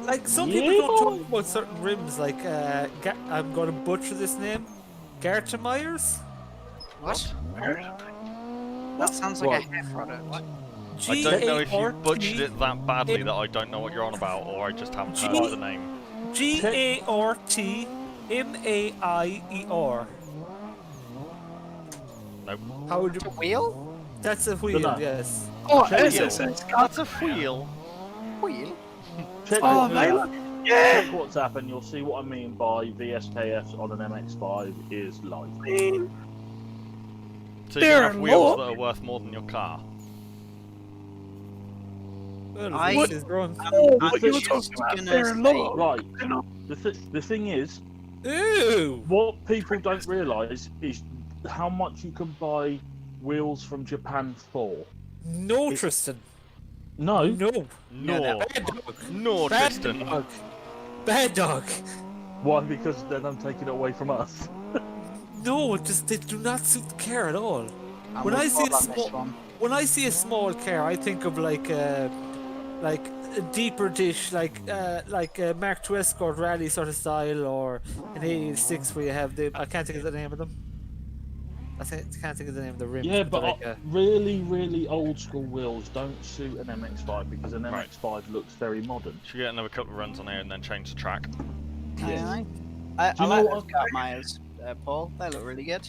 like some people don't talk about certain rims, like, I'm going to butcher this name, Gartemeyers? What? That sounds like What? a hair product. What? I don't know if you G-A-R-T- butchered it that badly that I don't know what you're on about, or I just haven't heard the name. Gartemeier. Nope. How would you... Wheel? That's a wheel, Dunno. yes. Oh, Wheel. SSX. That's a wheel. Wheel? Check, Oh, they look. Yeah. check WhatsApp and you'll see what I mean by VSKFs on an MX-5 is life. I mean, So you They're have wheels more- that are worth more than your car. Well, I- this is wrong. oh, I'm what you were just talking about, gonna they're say- low. Right. They're not. The thing is, Ew! what people don't realise is how much you can buy wheels from Japan for. No, It's- Tristan. No. No. No. Bad dog. No, Bad Tristan. dog. Bad dog. Why? Because then I'm taking it away from us. No, just they do not suit the car at all. I'm When with I see Paul a on this small- one. When I see a small car, I think of like a deeper dish, like a Mark II Escort Rally sort of style, or an 86 where you have the... I can't think of the name of them. I can't think of the name of the rims. Yeah, they're but like a- really, really old school wheels don't suit an MX-5 because an Right. MX-5 looks very modern. Should we get another couple of runs on here and then change the track? Aye. Do I you know like what those Gartemeyers, Paul. They look really good.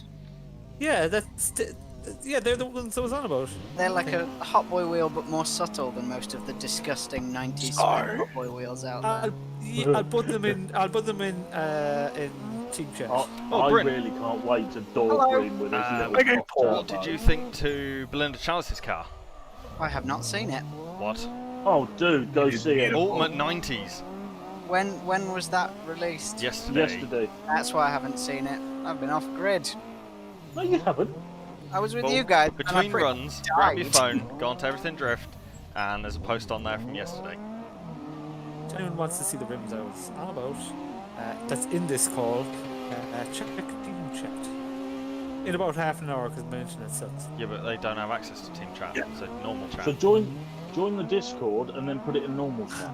yeah, they're the ones I was on about. They're like a Hot Boy wheel, but more subtle than most of the disgusting 90s Sorry. Hot Boy wheels out there. I'll put them in. I'll put them in team chat. I Oh, Bryn. really can't wait to door Hello. green with his little Okay, top Paul. What turbo. did you think to Belinda Chalice's car? I have not seen it. What? Oh, dude, go see it. Ultimate 90s. When was that released? Yesterday. Yesterday. That's why I haven't seen it. I've been off grid. No, you haven't. I was with Well, you guys. and I Between pretty runs, grab your died. phone, go onto Everything Drift, and there's a post on there from yesterday. If anyone wants to see the rims I was on about, that's in this call, check team chat. In about half an hour, because my internet sucks. Yeah, but they don't have access to Team Chat, so normal chat. So join the Discord and then put it in normal chat.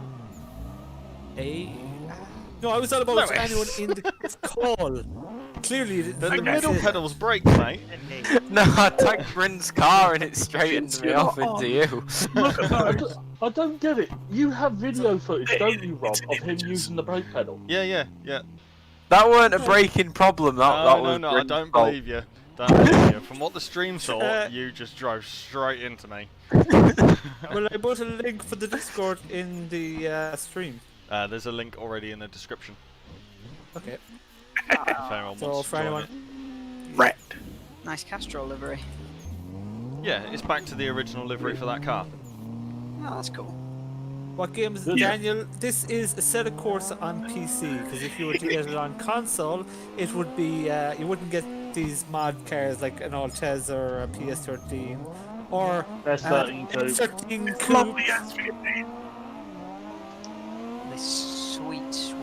No, I was on about No, anyone in the call. Clearly, The like I middle said, pedal's brakes, mate. No, I tagged Bryn's car and it straightened me off into you. Look at those. I don't get it. You have video footage, don't you, Rob, of him using the brake pedal? Yeah. That weren't a braking problem. That was No, I Bryn's don't fault. believe you. Don't believe you. From what the stream saw, you just drove straight into me. well, I put a link for the Discord in the stream. There's a link already in the description. Okay. If anyone So wants for to join anyone, it. Red. Nice Castrol livery. Yeah, it's back to the original livery for that car. Oh, that's cool. what game is it, Daniel? This is Assetto Corsa on PC. Because if you were to get it on console, it would be you wouldn't get these mod cars like an Altez or a PS13 or S13 coupe. S13 Coupe. Lovely SVP. This sweet road.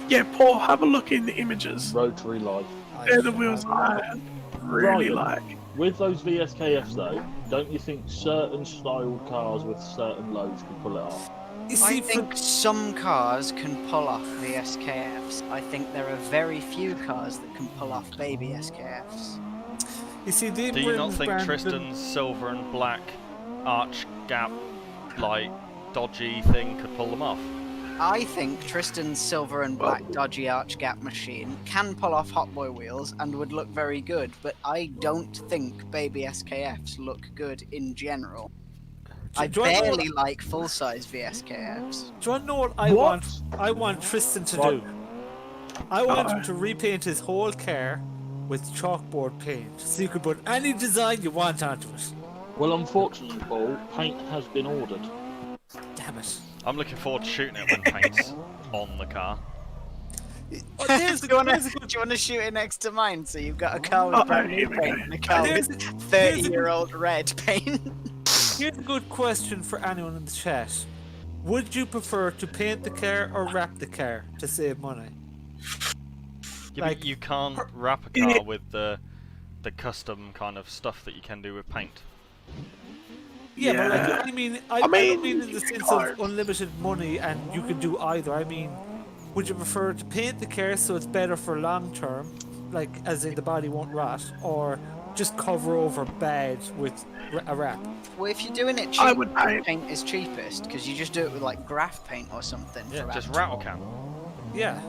Yeah, Paul, have a look in the images. Rotary life. They're the wheels I really Ryan. like. With those VSKFs though, don't you think certain styled cars with certain loads can pull it off? You I see, think some cars can pull off the SKFs. I think there are very few cars that can pull off baby SKFs. you see, the Do you not Britain's think brand- Tristan's silver and black arch gap, like, dodgy thing could pull them off? I think Tristan's silver and black dodgy arch gap machine can pull off Hot Boy wheels and would look very good, but I don't think baby SKFs look good in general. I Do you wanna know barely like full-size VSKFs. Do you want to know what I want? I want Tristan to do. I want him to repaint his whole car with chalkboard paint, so you could put any design you want onto it. Well, unfortunately, Paul, paint has been ordered. Damn it! I'm looking forward to shooting it when paint's on the car. Oh, there's do, you wanna, there's a good- do you want to shoot it next to mine so you've got a car with brand new here we go. paint and a car There's with a- there's a- 30-year-old red paint? Here's a good question for anyone in the chat. Would you prefer to paint the car or wrap the car to save money? Yeah, Like- but you can't wrap a car with the custom kind of stuff that you can do with paint. Yeah, but Yeah. like, I don't mean, mean in the sense of unlimited money and you can do either. I mean, would you prefer to paint the car so it's better for long term, like as in the body won't rot, or just cover over bad with a wrap? Well, if you're doing it I cheap, would paint. paint is cheapest because you just do it with like graph paint or something. Yeah, for just actual- rattle can. Yeah.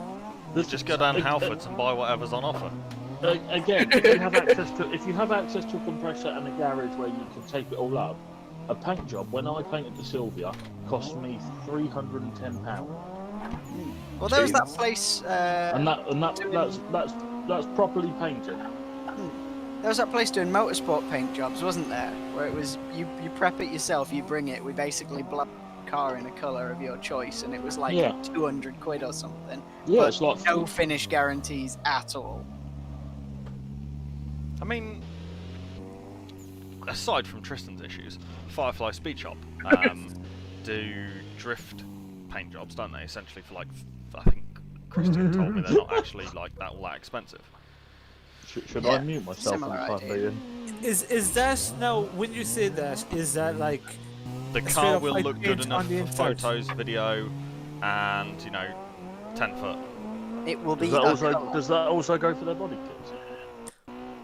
Just go down Halfords and buy whatever's on offer. Again, if you have access to a compressor and a garage where you can tape it all up, a paint job. When I painted the Sylvia, cost me £310, Well, there was that Jeez. place. and that's properly painted. There was that place doing motorsport paint jobs, wasn't there? Where it was you prep it yourself, you bring it, we basically blow the car in a colour of your choice, and it was like Yeah. 200 quid or something. Yeah, But it's like no finish guarantees at all. I mean, aside from Tristan's issues, Firefly Speed Shop do drift paint jobs, don't they? Essentially for like, I think Christian told me they're not actually like that all that expensive. Should Yeah, I mute myself for the similar time idea. being? Is that now? When you say that, is that like The straight car up will white look good paint enough on the for inside? photos, video, and 10 foot. It will be Does a that colour. also go for their body kits?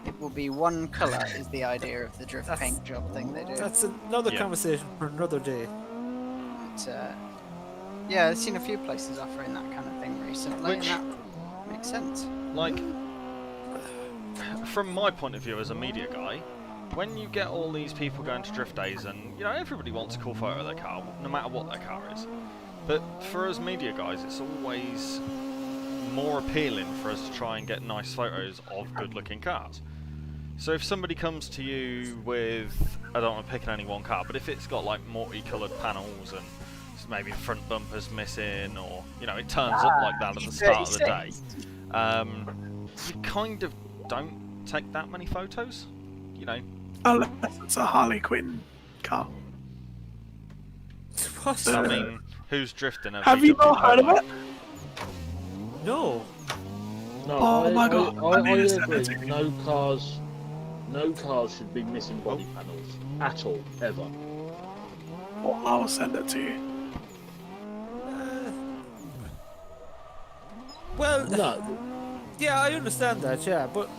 It will be one colour is the idea of the drift That's- paint job thing they do. that's another Yeah. conversation for another day? But, yeah, I've seen a few places offering that kind of thing recently, Which- and that makes sense. Like, from my point of view as a media guy, when you get all these people going to drift days and, everybody wants a cool photo of their car, no matter what their car is. But for us media guys, it's always more appealing for us to try and get nice photos of good-looking cars. So if somebody comes to you with, I don't want to pick on any one car, but if it's got like multi-coloured panels and maybe the front bumper's missing, or it turns up like that at the start of the day, you kind of don't take that many photos. Unless it's a Harley Quinn car. What? I mean, who's drifting a Have you VW not heard of Polo? it? No. No, Oh my God, I need to send it agree. to you. No cars should be missing body panels at all, ever. Well, I'll send it to you. Well, No, Yeah, I understand that. Yeah, but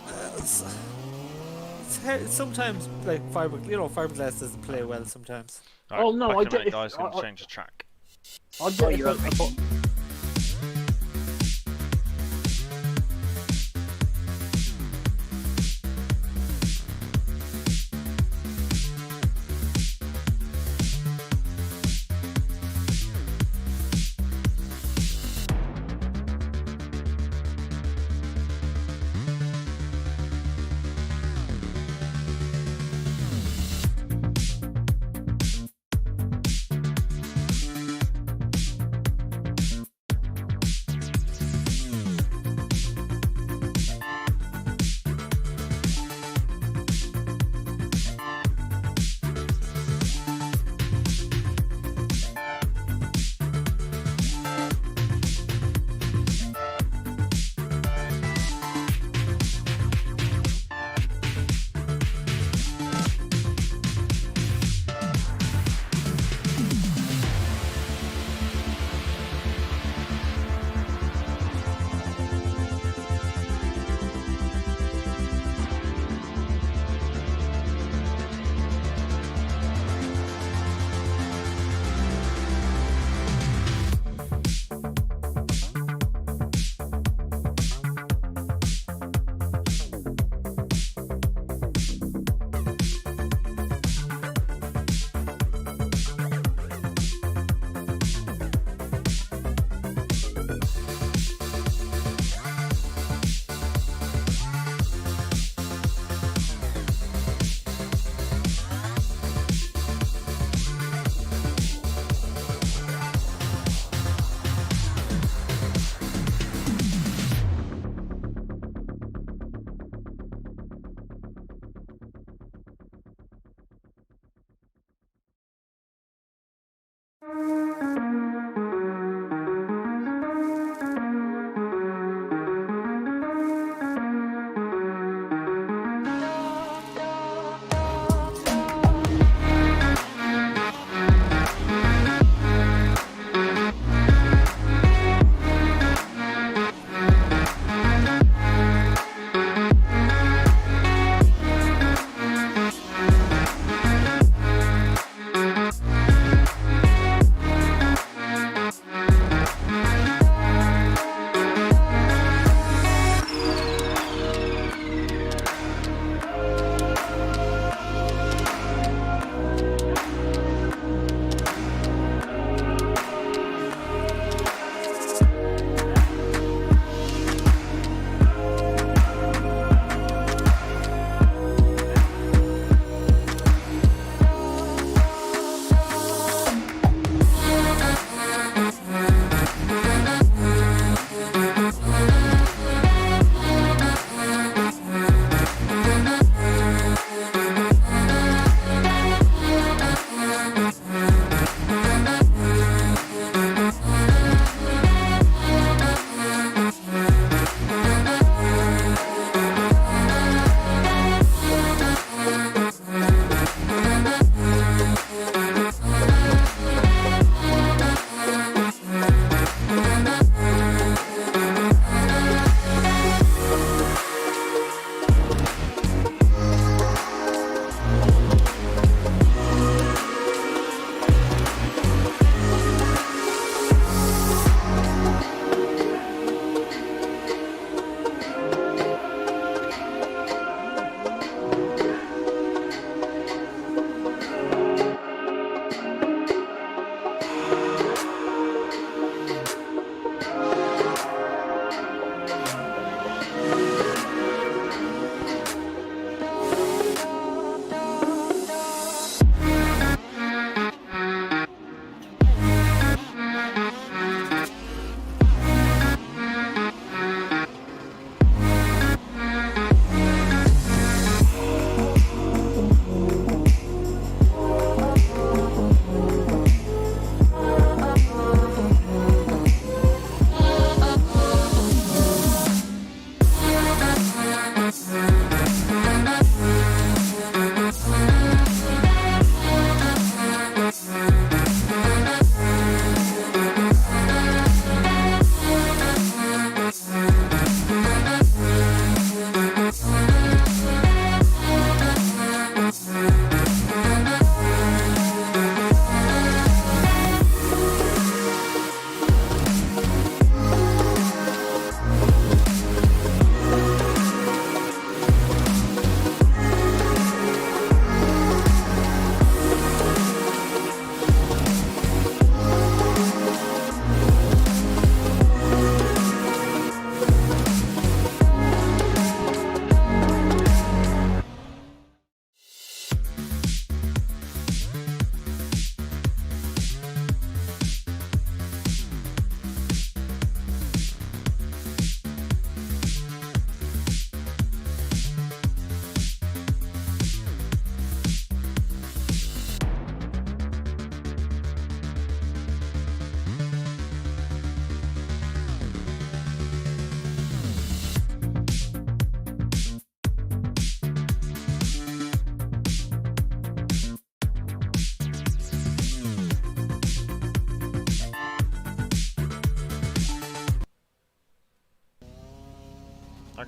sometimes like fiberglass doesn't play well sometimes. Right, Oh, no, back I in a get minute, if- guys. Going to change the track. I get if you're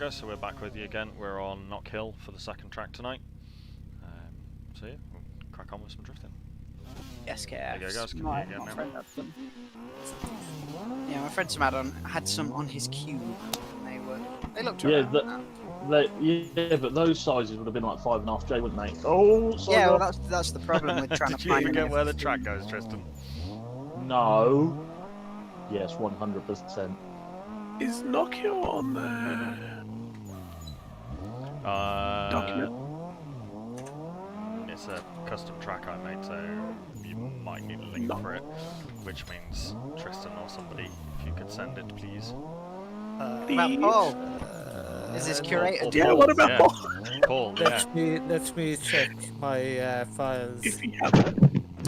Alright guys, so we're back with you again. We're on Knock Hill for the second track tonight. So yeah, we'll crack on with some drifting. SKFs. There you go guys, can you My hear me friend now? had them. Yeah, my friend Sam had some on his cube. And they looked Yeah, alright. yeah, but those sizes would have been like 5.5J, wouldn't they? Oh, sorry. Yeah, well that's the problem with trying Did to you find even an get where the F15. track goes, Tristan? No. Yes, 100%. Is Nokia on the document? It's a custom track I made, so you might need a link for it, which means Tristan or somebody, if you could send it, please. About Paul. Is this curated? Or Yeah, Paul, what about yeah. Paul? Paul, yeah. Let me check my files. If you have it.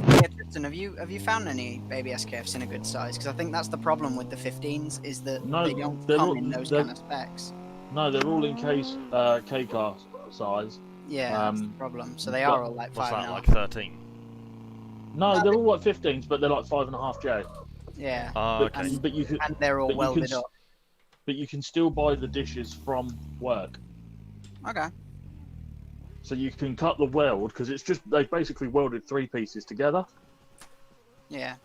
Yeah, Tristan, have you found any baby SKFs in a good size? Because I think that's the problem with the 15s is that No, they don't they're come all- in those they're- kind of specs. No, they're all in K-car size. Yeah, that's the problem. So they are all like What's 5.5. that, like 13? No, they're all like 15s, but they're like 5.5J. Yeah, Oh, okay. But you could, and they're all but you welded can, up. but you can still buy the dishes from work. Okay. So you can cut the weld because it's just they basically welded 3 pieces together, Yeah.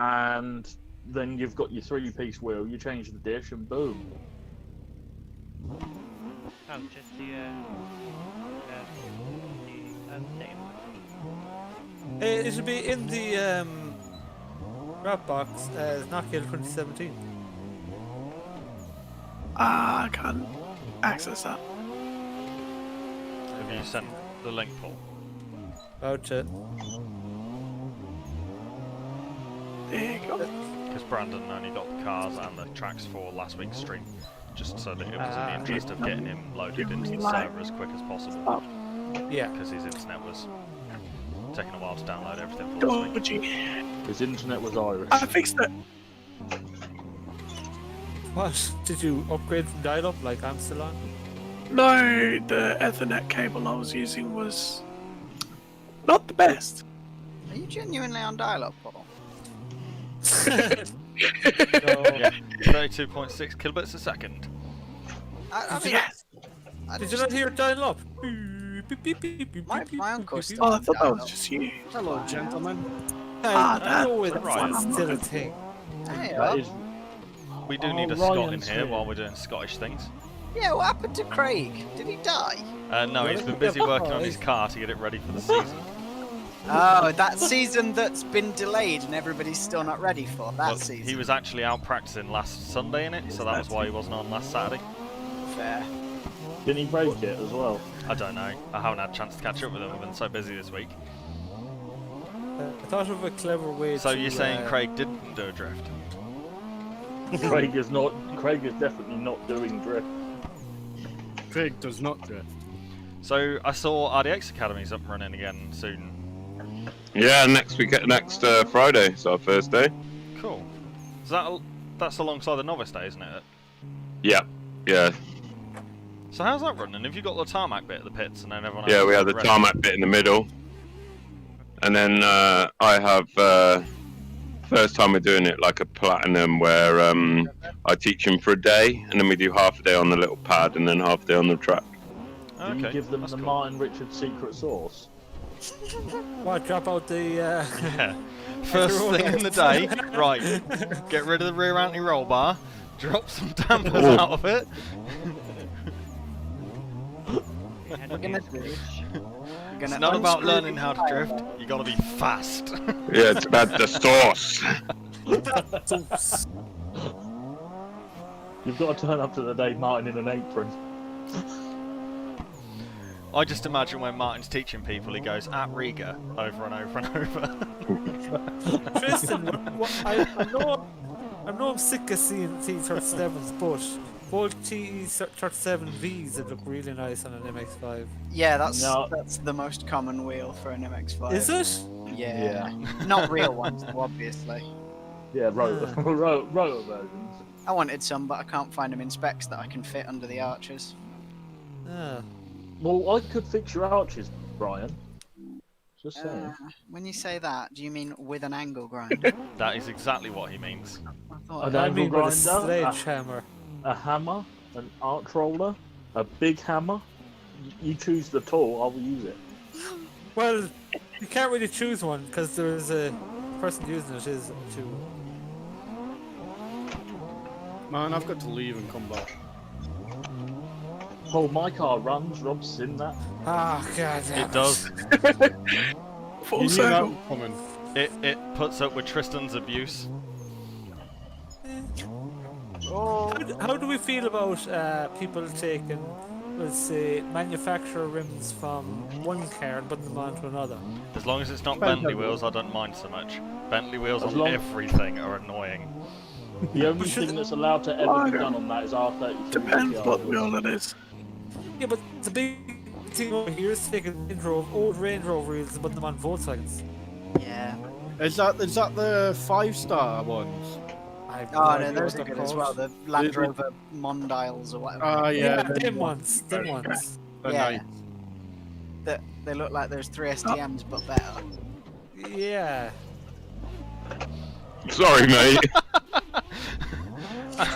and then you've got your 3-piece wheel. You change the dish, and boom. Oh, just the name. It'll be in the wrap box as Knock Hill 2017. I can't access that. Have you sent the link, Paul? About it. There you go. Because Brandon only got the cars and the tracks for last week's stream, just so that it was in the interest of getting him loaded into the server as quick as possible. Yeah. Because his internet was taking a while to download everything for last week. Dodgy. His internet was Irish. I fixed it. What? Did you upgrade from dial-up like I'm still on? No, the Ethernet cable I was using was not the best. Are you genuinely on dial-up, Paul? Yeah, 32.6 kilobits a second. I mean, Yes. Did you not hear dial-up? my uncle's still Oh, I on thought that dial-up. was just you. Hello, gentlemen. I know it's Right. still a thing. Hey, That up. is. We do need a Ryan's Scot in here here. while we're doing Scottish things. Yeah, what happened to Craig? Did he die? No, he's been busy working on his car to get it ready for the season. Oh, that season that's been delayed and everybody's still not ready for that Well, season. he was actually out practicing last Sunday in it, so that was why he wasn't on last Saturday. Fair. Didn't he break it as well? I don't know. I haven't had a chance to catch up with him. I've been so busy this week. I thought of a clever way So to... you're saying Craig didn't do a drift? Craig is not. Craig is definitely not doing drift. Craig does not drift. So I saw RDX Academy's up and running again soon. Yeah, next Friday, so our first day. Cool. So that's alongside the novice day, isn't it? Yeah, yeah, So how's that running? Have you got the tarmac bit at the pits and then everyone else yeah. We is have the ready? tarmac bit in the middle, and then I have first time we're doing it like a platinum, where I teach them for a day, and then we do half a day on the little pad, and then half a day on the track. Do you Okay, give them that's the cool. Martin Richards secret sauce? What, drop out the... Yeah. First thing in the day, right, get rid of the rear anti-roll bar, drop some dampers Oh. out of it. We're gonna do it. It's not about learning how to drift, you gotta be fast. Yeah, it's about the sauce. You've got to turn up to the day Martin in an apron. I just imagine when Martin's teaching people, he goes at Riga over and over and over. Tristan, I know I'm sick of seeing T37s, but both TE37Vs that look really nice on an MX-5. Yeah, that's No. the most common wheel for an MX-5. Is it? Yeah. Not real ones, though, obviously. Yeah, rotor versions. I wanted some, but I can't find them in specs that I can fit under the arches. Ah. Well, I could fix your arches, Brian. Just saying. When you say that, do you mean with an angle grinder? That is exactly what he means. I thought I I Angle mean with a grinder? sledgehammer. A hammer? an arch roller, a big hammer. You choose the tool, I will use it. Well, you can't really choose one because there's a person using it is two. Man, I've got to leave and come back. Oh, my car runs. Rob's in that. Ah, god damn It does. Full You knew that circle. was coming. It puts up with Tristan's abuse. How do we feel about people taking, let's say, manufacturer rims from one car and putting them onto another? As long as it's not Depends Bentley on wheels, I don't mind so much. Bentley wheels As on long- everything are annoying. The only thing that's allowed to ever be done on that is R33. Depends what wheel it is. Yeah, but the big thing over here is taking old Range Rover wheels and putting them on Volkswagens. Yeah. Is that the 5-star ones? I've Oh, idea no, those what are they're good as called. well. The Land Rover Mondials or whatever. Ah, Yeah, yeah. them ones. Them ones. They're Yeah. nice. They look like those 3 STMs, but better. Yeah. Sorry, mate.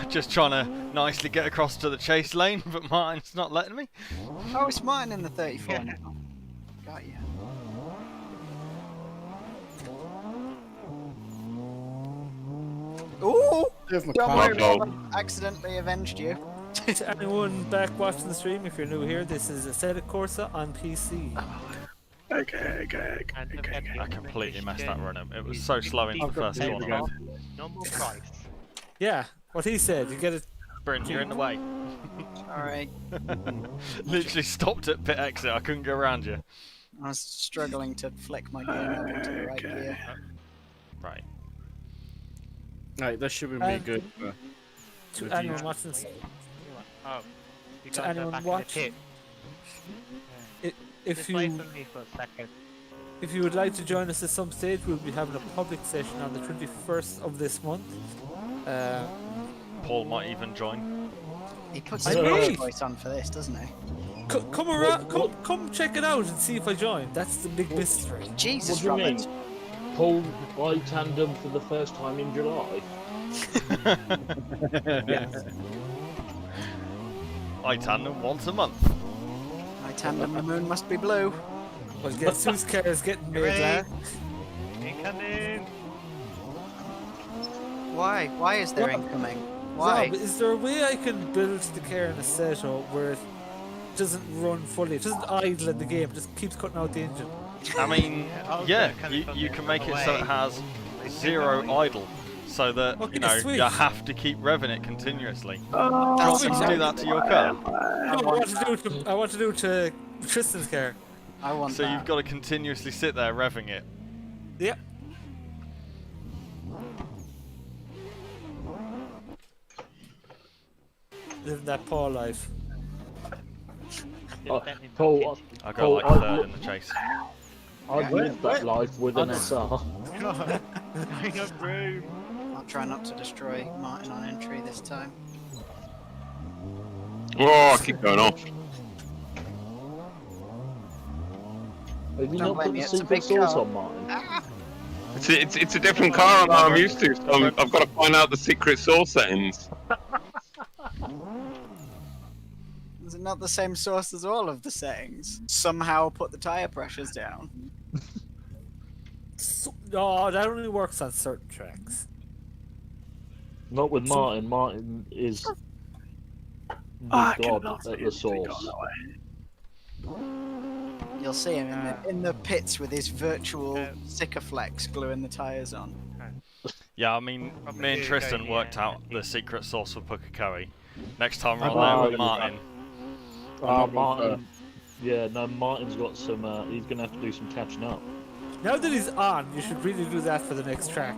Just trying to nicely get across to the chase lane, but mine's not letting me. Oh, it's mine in the 34 now. Got you. Ooh! There's my Don't car. worry, fault. Rob, I accidentally avenged you. To anyone back watching the stream, if you're new here, this is Assetto Corsa on PC. Okay. I completely messed that run up. It was so slow into the first corner. Normal price. Yeah, what he said. You get it. Bryn, you're in the way. Alright. Literally stopped at pit exit. I couldn't go around you. I was struggling to flick my gear over to the right gear. Right. Right, this should be good. To Would anyone you- watching this, Oh, you To guys are anyone back watching, in the pit. if Just wait you for me for a second. if you would like to join us at some stage, we'll be having a public session on the 21st of this month. Paul might even join. He puts I his know. watch voice on for this, doesn't he? Come around, come check it out and see if I join. That's the big mystery. Jesus, What do you Robert. mean? Paul by tandem for the first time in July. I tandem once a month. My tandem, the moon must be blue. Well, guess whose car is getting made Ready? there? Incoming! Why? Why is there Rob- incoming? Why? Rob, is there a way I can build the car in Assetto where it doesn't run fully? It doesn't idle in the game. It just keeps cutting out the engine. I mean, Oh, yeah, they're coming from you the can make it other so way. it has zero idle, so that Okay, you know sweet. you have to keep revving it continuously. Oh, Do you That's want me to do that to your car? No, I want to do it to Tristan's car. I want So that. you've got to continuously sit there revving it. Yep. Living that Paul life. Paul, I got Paul, like I've third li- in the chase. I've lived that life with an SR. Bring up room! I'll try not to destroy Martin on entry this time. Oh, I keep going off. Have you Don't not blame put me, the it's a secret big sauce car. on Martin? It's a different car than I'm used to, so I've got to find out the secret source settings. Is it not the same source as all of the settings? Somehow put the tire pressures down. No, that only works on certain tracks. Not with Martin. Martin is I the god cannot at see the it being source. gone that way. You'll see him in the pits with his virtual Sikaflex gluing the tires on. Yeah, I mean, Probably me and do Tristan go, worked yeah, out the secret sauce for Pukekohe. Next time we're Oh, on there with yeah. Martin. Martin. Yeah, no, Martin's got some. He's gonna have to do some catching up. Now that he's on, you should really do that for the next track.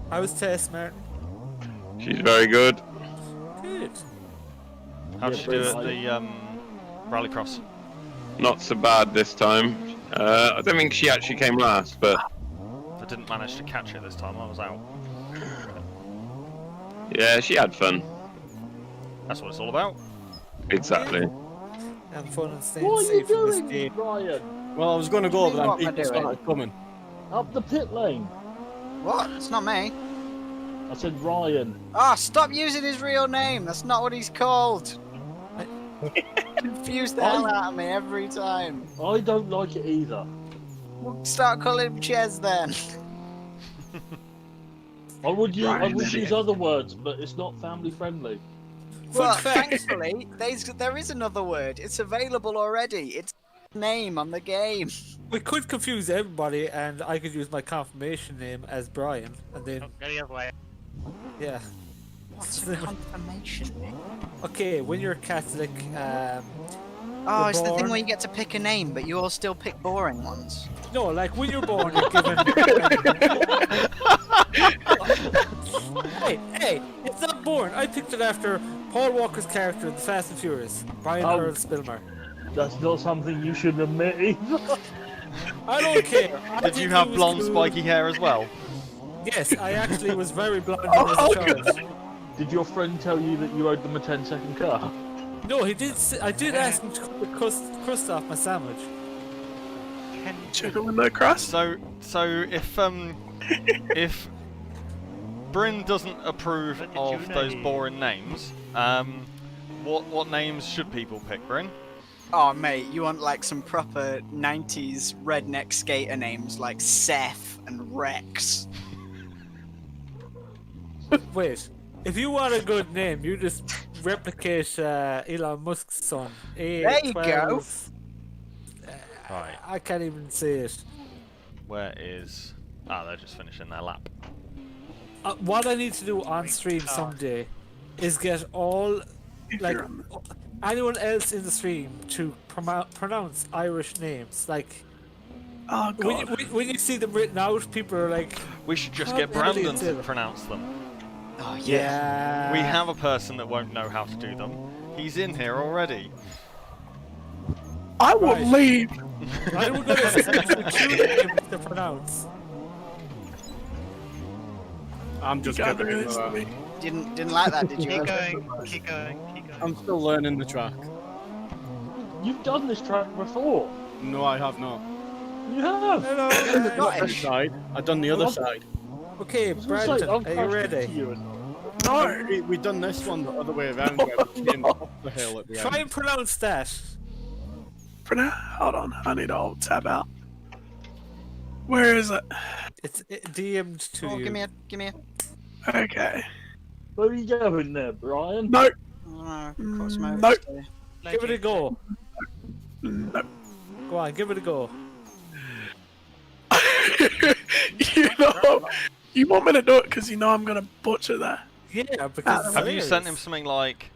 How was Tess, Martin? She's very good. Good. How'd Yeah, she do at Bryn, the rallycross? Not so bad this time. I don't think she actually came last, but I didn't manage to catch it this time. I was out. yeah, she had fun. That's what it's all about. Exactly. Having fun and staying What are you safe in this doing, game. Ryan? Well, I was going to go, but What then am I people doing? started coming. Up the pit lane. What? It's not me. I said Ryan. Ah, stop using his real name. That's not what he's called. Confuse the hell out of me every time. I don't like it either. We'll start calling him Ches then. I would use Ryan, use other words, but it's not family friendly. Well, fact. thankfully, there is another word. It's available already. It's name on the game. We could confuse everybody, and I could use my confirmation name as Brian, and then Go the other way. yeah. What's a confirmation name? Okay, when you're Catholic, Oh, it's the thing born- where you get to pick a name, but you all still pick boring ones. no, like when you're born, you're given. hey, it's not born. I picked it after Paul Walker's character in The Fast and Furious, Brian Oh. Earl Spillmer. That's not something you should admit either. I don't care. I Did think you he have was blonde, cool. spiky hair as well? Yes, I actually was very blonde as a child. Did your friend tell you that you owed them a 10-second car? No, he did. I did ask him to cut the crust off my sandwich. Chicken with no crust. So if Bryn doesn't approve What did of you those name? boring names, what names should people pick, Bryn? Oh, mate, you want like some proper 90s redneck skater names like Seth and Rex. Wait, if you want a good name, you just replicate Elon Musk's son. There you go. Right, I can't even say it. where is... Ah, they're just finishing their lap. What I need to do on stream someday is get all, like, anyone else in the stream to pronounce Irish names. Like, Oh god. when you see them written out, people are like, We should just How get the hell do you Brandon do to it? pronounce them. Oh, yeah. We have a person that won't know how to do them. He's in here already. I will Right. leave. I would go to two names to pronounce. I'm You just can't getting do into this to that. me. Didn't like that, did you? Keep going, keep going, keep going. I'm still learning the track. You've done this track before. No, I have not. You have. Hello. Not this side. I've done the other side. Okay, I was gonna say, Brandon, I'll are you crash ready? into you and- No. We done this one the other way around where we came up the hill at the Try end. and pronounce that. For now, hold on. I need to alt tab out. Where is it? It's DM'd to Oh, you. give me a. Okay. Where are you going there, Brian? No. Cross my Nope. Give it a go. No. Go on, give it a go. You know, you want me to do it because you know I'm gonna butcher that. Yeah, because Have you sent him something like...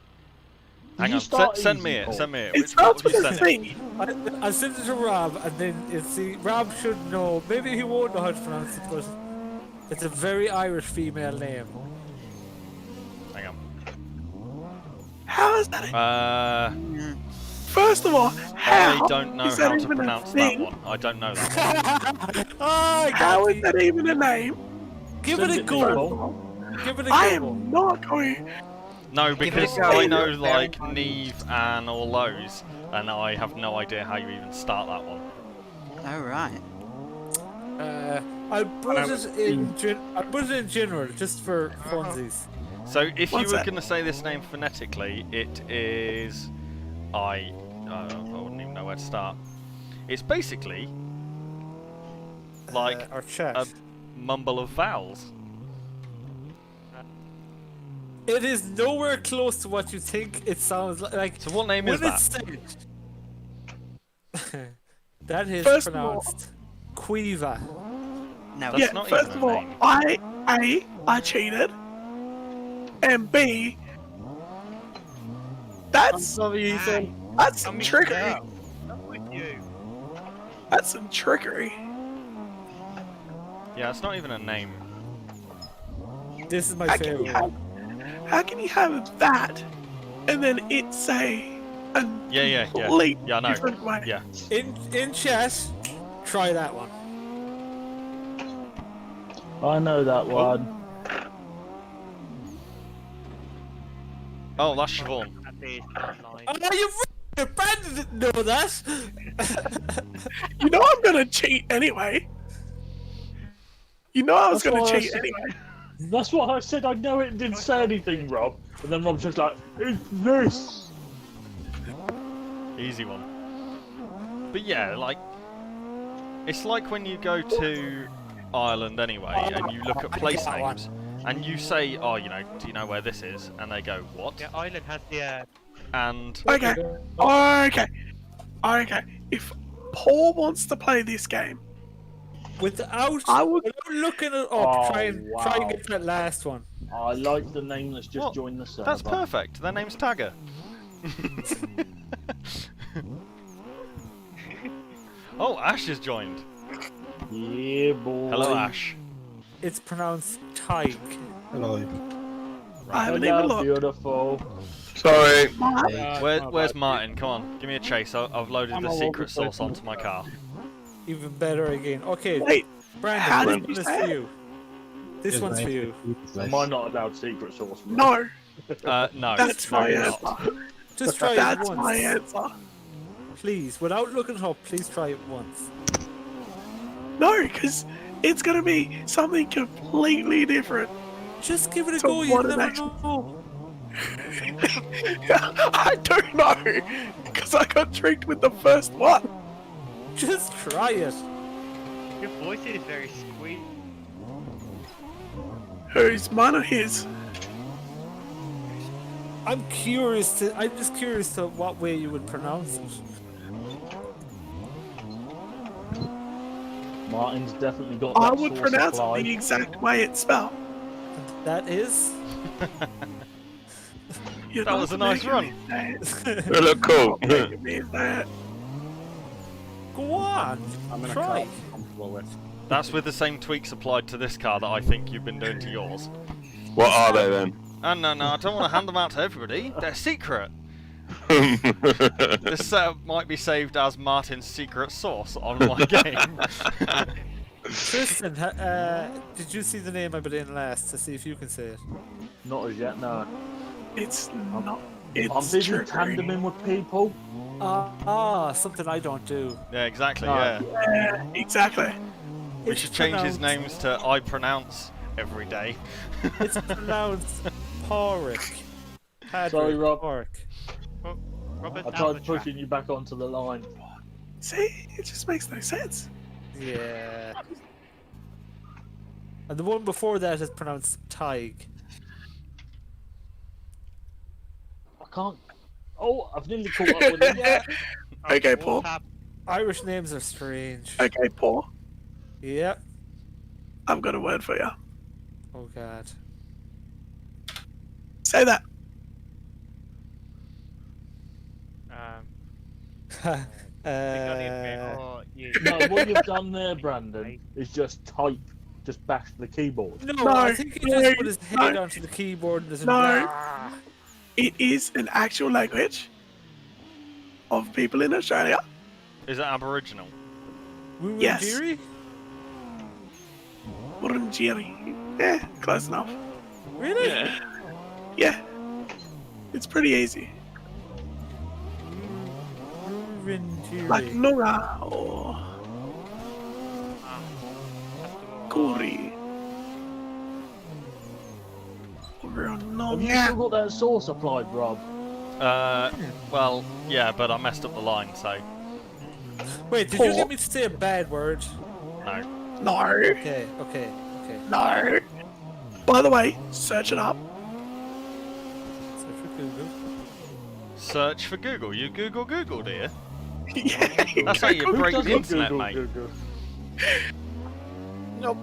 Hang You on, start send me easy, it, Paul. send me it. It What starts have with you a sent him? C. I sent it to Rob, and then Rob should know. Maybe he won't know how to pronounce it, but it's a very Irish female name. Hang on. How is that? First of all, how I don't know is that how to even a pronounce that thing? one. I don't know that one. Oh, How is that even a name? Give Send it a it to me, go. Paul. Give it a I go. am not going. No, Give it a because go. I know like Neve and all those, and I have no idea how you even start that one. Oh right. I'll put it in. I'll put it in general, just for funsies. So if you What's were that? going to say this name phonetically, it is... I wouldn't even know where to start. It's basically like Our chat. a mumble of vowels. It is nowhere close to what you think it sounds like. So what name When is that? it's said, that is First of all- pronounced Quiva. No. That's Yeah, not first even of a all, name. I cheated, and B, that's Sorry, Ethan. that's some I'm with trickery. you. I'm with you. That's some trickery. Yeah, it's not even a name. This is my How can you favorite. have, how can you have that, and then it say a Yeah. complete Yeah, I know. different way? Yeah. In chess, try that one. I know that one. Oh, that's Siobhan. That is online. Oh, you Brandon didn't know that. You know I'm gonna cheat anyway. You know I was That's gonna why I cheat said- anyway. That's what I said. I know it and didn't say anything, Rob. And then Rob's just like, "It's this." Easy one. But yeah, like, it's like when you go to Ireland anyway, and you look at place names, and you say, "Oh, you know, do you know where this is?" And they go, "What?" Yeah, Ireland has the. And Okay. Okay. Okay. If Paul wants to play this game, Without I would. looking it up, Oh, try and wow. get that last one. I like the name that's just What? joined the server. that's perfect. Their name's Tagger. Oh, Ash has joined. Yeah, boy. Hello, Ash. It's pronounced Tig. Hello. I haven't Hello, even looked. beautiful. Sorry. Where's Martin? Come on, give me a chase. I've loaded I'm the all secret over the sauce onto my car. Even better again. Okay, Wait. How Brandon, did this you one is say for it? you. This one's for you. Am I not allowed secret sauce? Rob? No. No, That's no, my you're answer. not. Just try it That's once. my answer. Please, without looking it up, please try it once. No, because it's gonna be something completely different. Just give it a So go, you what never an action- know. I don't know, because I got tricked with the first one. Just try it. Your voice is very squeaky. Whose? Mine or his? I'm just curious to what way you would pronounce it. Martin's definitely got I that would sauce pronounce it applied. the exact way it's spelled. That is. You're That not was a nice making run. me say it. They look cool. You're making me say it. Go on. I'm in a Try. car I'm comfortable with. That's with the same tweaks applied to this car that I think you've been doing to yours. What are they then? Oh, no, I don't want to hand them out to everybody. They're secret. This setup might be saved as Martin's secret sauce on my game. Tristan, did you see the name I put in last to see if you can say it? Not as yet, no. It's not. I'm It's busy true. tandeming with people. Something I don't do. Yeah, exactly, No. yeah. Yeah, exactly. We It's should change his pronounced- names to I pronounce every day. It's pronounced Porrick. Sorry, Rob. Porrick. Robert I tried pushing you back onto the line. See, it just makes no sense. Yeah. And the one before that is pronounced Tig. I can't. Oh, I've nearly caught up with him. Okay, Paul. Irish names are strange. Okay, Paul. Yep. I've got a word for you. Oh god. Say that. Oh, you. No, what you've done there, Brandon, is just type, just bash the keyboard. No, No, I think he no, just put his head no. onto the keyboard and just No. "Ah." It is an actual language of people in Australia. Is it Aboriginal? Yes. Wurundjeri? Wurundjeri. Yeah, close enough. Really? Yeah. It's pretty easy. Wurundjeri. Like Nora or Kuri. Or Have you still got that sauce applied, Rob? Well, yeah, but I messed up the line, so Wait, did you get me to say a bad word? no. No. Okay. No. By the way, search it up. So for Google. Search for Google. You Google, do you? Yeah. That's how you Who break the doesn't internet, Google, mate. Google? Nope.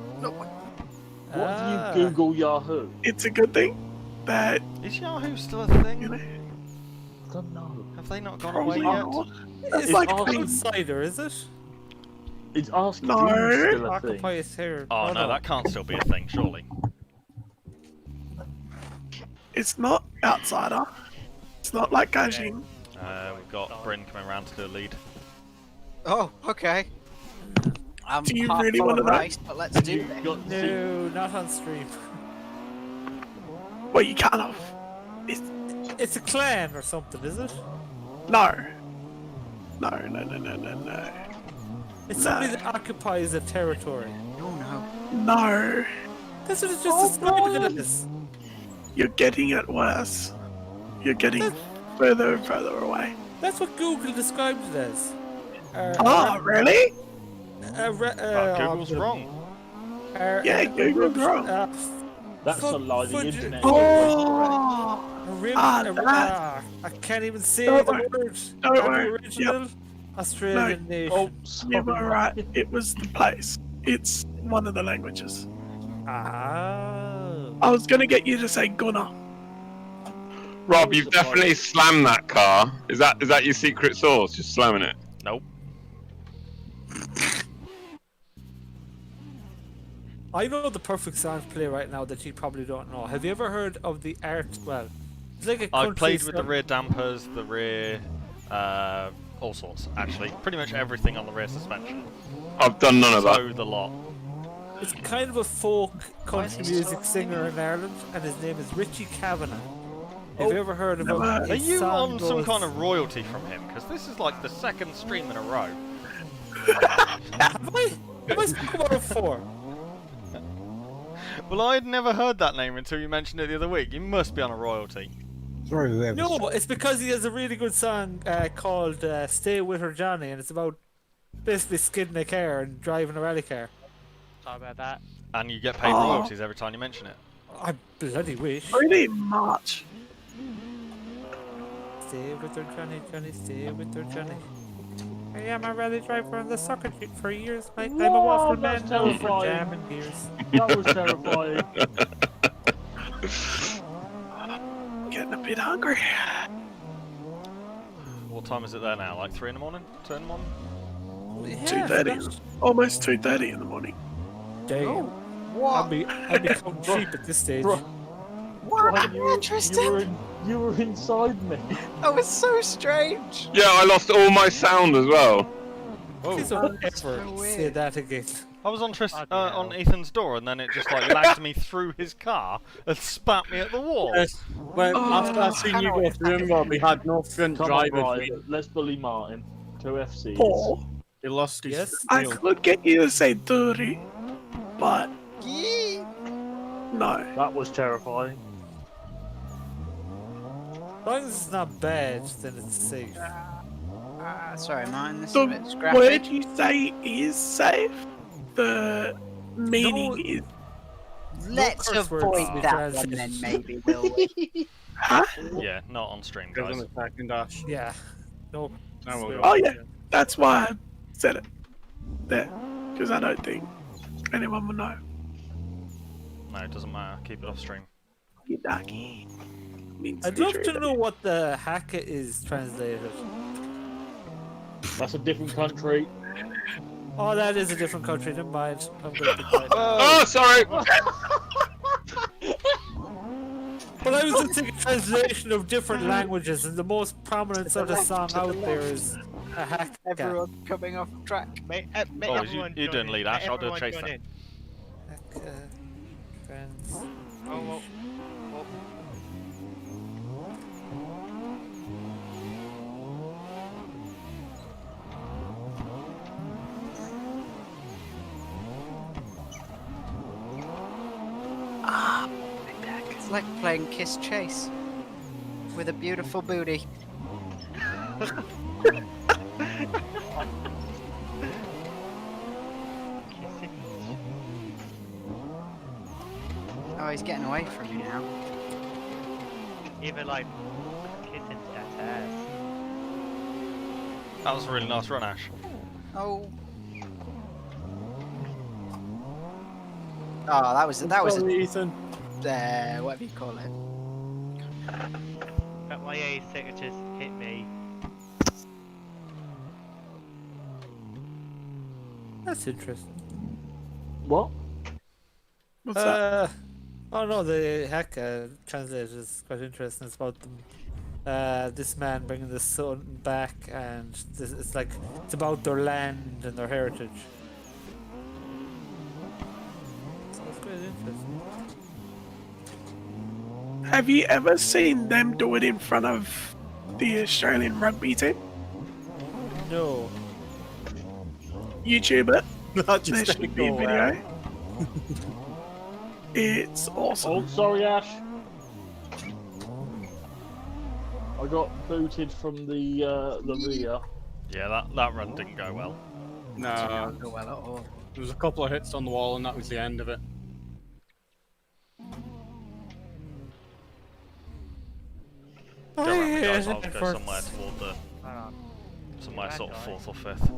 What Ah. do you Google Yahoo? It's a good thing that Is Yahoo still a you thing? know. I don't know. Have they not gone away Probably yet? not. It's It's like like awesome. Outsider, is it? Is Ask No. Jeeves still a thing? Occupy is here. Oh no, that can't still be a thing, surely. It's not outsider. It's not like Gaijin. We've got Bryn coming around to do a lead. Oh, okay. I'm Do you half really full wanna of know? rice, but let's do You this. got No, not on stream. Well, you can't have. It's, It's a clan or something, is it? no. No. It's No. somebody that occupies a territory. Oh no. No. That's what it just described it as. You're getting it worse. You're getting further and further away. That's what Google described it as. Oh, really? Google's wrong. Yeah, Google's wrong. That's a lie. The internet. Oh, I can't even say Don't the worry. word. Don't worry. Aboriginal Australian nation. Oh, you were right. It was the place. It's one of the languages. Ah. I was gonna get you to say Gunner. Rob, you've definitely slammed that car. Is that your secret sauce? Just slamming it? Nope. I know the perfect song to play right now that you probably don't know. Have you ever heard of the art? Well, it's like a country I've played with the song. rear dampers, the rear, all sorts actually. Pretty much everything on the rear suspension. I've done none of that. So the lot. It's kind of a folk country music singer in Ireland, and his name is Richie Kavanagh. Have you ever heard of him? Are His you song on some goes- kind of royalty from him? Because this is like the second stream in a row. Have I spoken about it before? Well, I'd never heard that name until you mentioned it the other week. You must be on a royalty. No, it's because he has a really good song called "Stay With Her, Johnny," and it's about basically skidding a car and driving a rally car. Sorry about that. And you get paid royalties every time you mention it. I bloody wish. Pretty much. Stay with her, Johnny, Johnny, stay with her, Johnny. I am a rally driver on the soccer team for years, mate. I'm a Whoa, waffle that's man known for terrifying. jam and beers. That was terrifying. Getting a bit hungry. What time is it there now? Like 3 in the morning? 2 in the morning? 2:30. Almost 2:30 in the morning. Damn. I'll be counting sheep at this stage. Bro. What? Tristan? You were inside me. That was so strange. Yeah, I lost all my sound as well. Please don't ever weird. say that again. I was on on Ethan's door, and then it just like lagged me through his car and spat me at the wall. Well, after I seen you go through him, Rob, we had no front Come on, drivers. Ryan. Let's bully Martin. 2 FCs. Paul, He lost his Yes? I wheel. could get you to say 30, but no. That was terrifying. As long as it's not bad, then it's safe. Sorry, Martin, this is The a bit scrappy. word you say is safe. The meaning No. is. Let's curse words avoid to be that one translated. then, maybe, will we? Huh? Yeah, not on stream, Goes guys. on the second dash. Yeah. No. Now we'll go. Oh yeah, that's why I said it there, because I don't think anyone will know. No, it doesn't matter. Keep it off stream. Yidaki means I'd love to treated. know what the haka is translated. That's a different country. Oh, that is a different country. Never mind. I'm going to be quiet. Oh, sorry. But I was just thinking translation of different languages, and the most prominent sort of song out there is a haka. Everyone coming off track. Make Oh, everyone you're join doing in. lead, Make Ash, I'll do a everyone chase join then. in. Haka. Trans. Oh. It's like playing Kiss Chase with a beautiful booty. Oh, he's getting away from you now. Even like kissing that ass. That was a really nice run, Ash. Oh. Oh, that was Sorry, a Ethan. whatever you call it. But my A signatures hit me. That's interesting. What? What's that? Oh no, the haka translated is quite interesting. It's about them, this man bringing the sun back, and it's like it's about their land and their heritage. So it's quite interesting. Have you ever seen them do it in front of the Australian rugby team? No. YouTube it. That There just should be a go video. around. It's awesome. Oh, sorry, Ash. I got booted from the rear. Yeah, that run didn't go well. No, Go well at all. there was a couple of hits on the wall, and that was the end of it. Go around me, guys. I'll yeah, go somewhere toward the somewhere sort of fourth or fifth.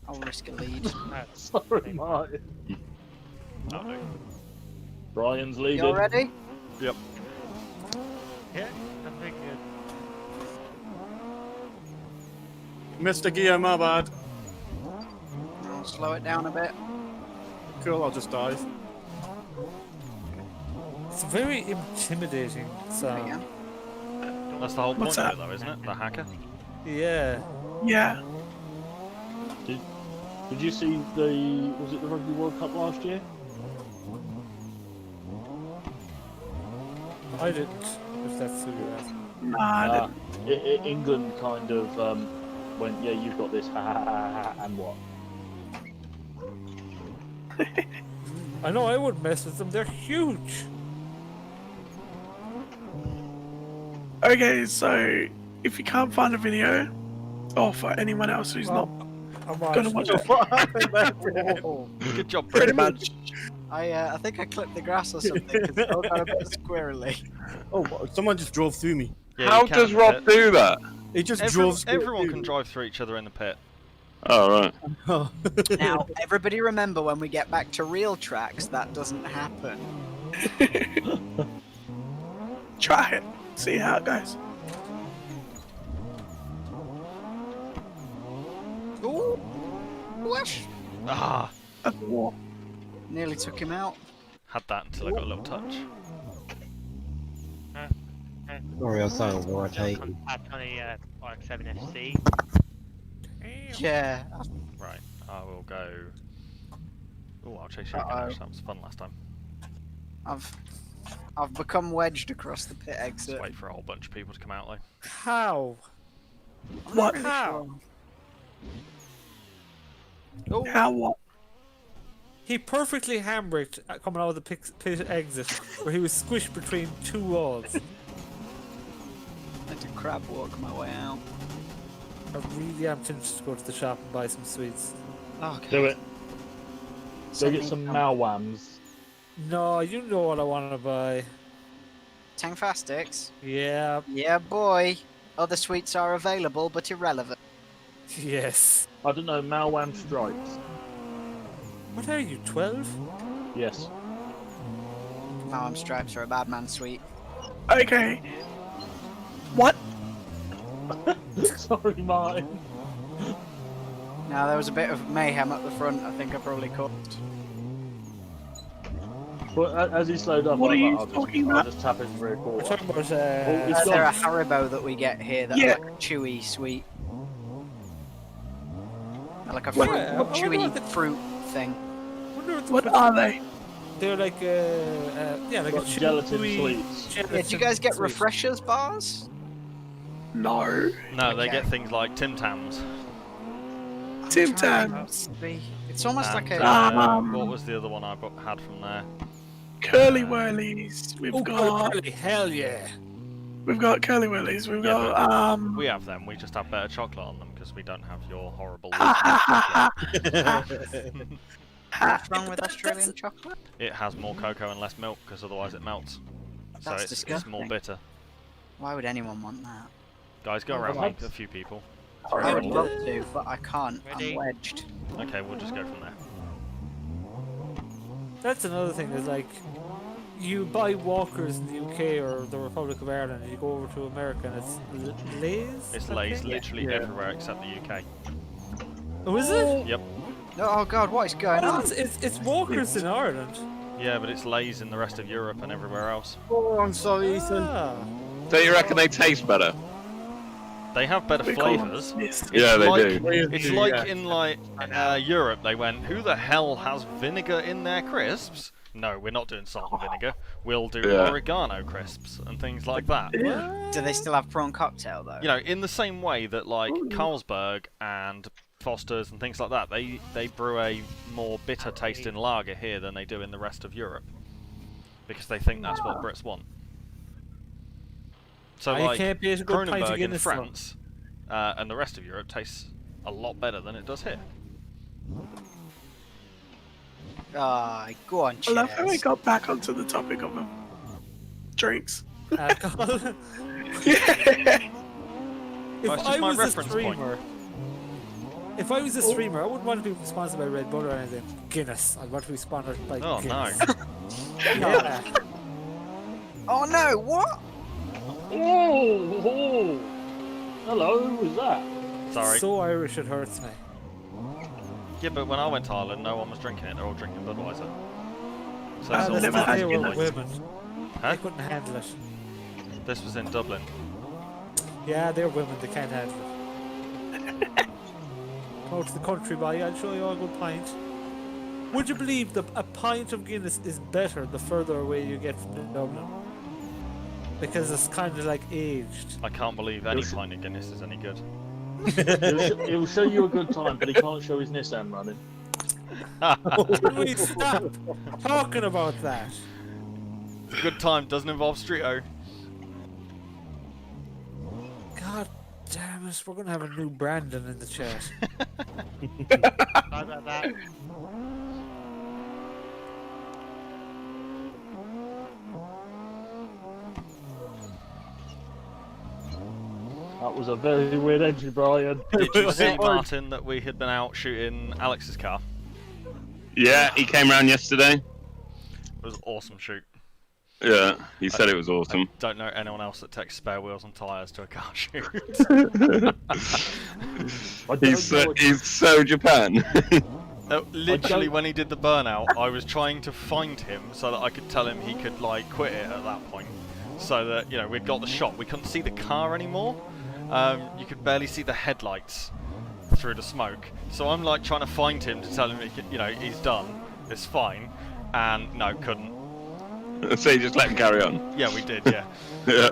I'll risk a lead. Sorry, Martin. That'll do. Brian's leading. You all ready? Yep. Yeah, I'm very good. Mr. Gear, my bad. I'll slow it down a bit. Cool, I'll just dive. It's very intimidating There sound. we go. That's the whole point What's of that? it, though, isn't it? The hacker. Yeah. Yeah. Did you see was it the Rugby World Cup last year? I didn't, if that's who you're asking. Nah, I didn't. England kind of went, yeah, you've got this, ha ha ha ha, and what? I know I wouldn't mess with them, they're huge. Okay, so if you can't find a video, or for anyone else who's not I'm gonna watch it, What happened there? Good job, Pretty Brit. much. I think I clipped the grass or something because it all got a bit squirrely. Oh, someone just drove through me. Yeah, How you can does in the Rob pit. do that? He just drove straight Everyone through can me. drive through each other in the pit. Oh, right. Oh. Now, everybody remember when we get back to real tracks, that doesn't happen. try it. See how it goes. Ooh, Wash. Ah, That's the war. Nearly took him out. had that until I got a little touch. Sorry, I sound right, hey. Contact on a RX-7 FC. Yeah. Right, I will go. Oh, I'll chase you again. Uh-oh. Ash. That was fun last time. I've become wedged across the pit Just exit. wait for a whole bunch of people to come out, though. How? What? How? Oh, How what? He perfectly handbraked coming out of the pit exit, where he was squished between two walls. I had to crab walk my way out. I really am tempted to go to the shop and buy some sweets. Okay. Do it. Go Send get me some malwams. No, you know what I want to buy. Tang Fastics. Yeah, Yeah, boy. Other sweets are available, but irrelevant. yes. I don't know, malwam stripes. What are you, 12? Yes. Malum stripes are a bad man sweet. Okay. What? Sorry, Martin. Now there was a bit of mayhem at the front. I think I probably caused. But as he slowed up, What I are was you like, talking I'll about? just tap his rear We're quarter. talking about, it's They're a gone. Haribo that we get here that Yeah. are like a chewy sweet. They're like a Yeah, fruit, I wonder chewy what the- fruit thing. What are they? They're like, yeah, like Got a chewy gelatin sweets. Yeah, do gelatin you guys get sweet. refreshers bars? No. No, they Okay. get things like Tim Tams. Tim I'm trying Tams. to be- It's almost like and, a. what was the other one I had from there? Curly Whirlies. We've Oh, got golly, hell yeah. Curly Whirlies. We've Yeah, got We have them, we just have better chocolate on them because we don't have your horrible What's wrong with Australian chocolate? It has more cocoa and less milk because otherwise it melts. So That's it's more disgusting. bitter. Why would anyone want that? Guys, go Oh, around right. a few people. I would love to, but I can't. Ready? I'm wedged. Okay, we'll just go from there. That's another thing, is like, you buy Walkers in the UK or the Republic of Ireland, and you go over to America and it's Lay's? It's I Lay's think? literally Yeah. everywhere except the UK. Oh, is it? Yep. Oh god, what is going Oh, on? it's Walkers in Ireland. Yeah, but it's Lay's in the rest of Europe and everywhere else. Oh, I'm sorry, Ethan. Ah. Do you reckon they taste better? They have better we call them flavours. this. Yeah, they like, do. It's like in Europe, they went, who the hell has vinegar in their crisps? No, we're not doing salt and vinegar. We'll do Yeah. oregano crisps and things like that. Yeah. Do they still have prawn cocktail though? You know, in the same way that like Carlsberg and Foster's and things like that, they brew a more bitter tasting lager here than they do in the rest of Europe. because they think that's what Brits want. So You like can't beat a good pint of Kronenberg in Guinness, though. France and the rest of Europe tastes a lot better than it does here. Ah, go on, I love how we Chaz. got back onto the topic of drinks. Alcohol. Yeah. If Well, it's just I my was a reference point. streamer, if I was a streamer, I wouldn't want to be sponsored by Red Bull or anything. Guinness. I'd want to be sponsored by Oh no. Guinness. Yeah. Oh no, what? Oh, hello, who was that? Sorry. So Irish it hurts me. Yeah, but when I went to Ireland, no one was drinking it. They're all drinking Budweiser. So Ah, it's all never about had They were Guinness. women. Huh? They couldn't handle it. This was in Dublin. Yeah, they're women. They can't handle it. Go to the country, boy. I'll show you a good pint. Would you believe that a pint of Guinness is better the further away you get from Dublin? Because it's kind of like aged. I can't believe any pint of Guinness is any good. He'll show you a good time, but he can't show his Nissan running. Can we stop talking about that? A good time doesn't involve Streeto. God damn it, we're gonna have a new Brandon in the chat. Sorry about that. That was a very weird entry, Brian. Did you see, Martin, that we had been out shooting Alex's car? Yeah, he came round yesterday. It was an awesome shoot. Yeah, he said it was awesome. Don't know anyone else that takes spare wheels and tyres to a car shoot. He's so Japan. Literally, when he did the burnout, I was trying to find him so that I could tell him he could like quit it at that point. So that, you know, we'd got the shot. We couldn't see the car anymore. You could barely see the headlights through the smoke. So I'm like trying to find him to tell him, he could, you know, he's done, it's fine, and no, couldn't. So you just let him carry on. Yeah, we did. Yeah. Yeah.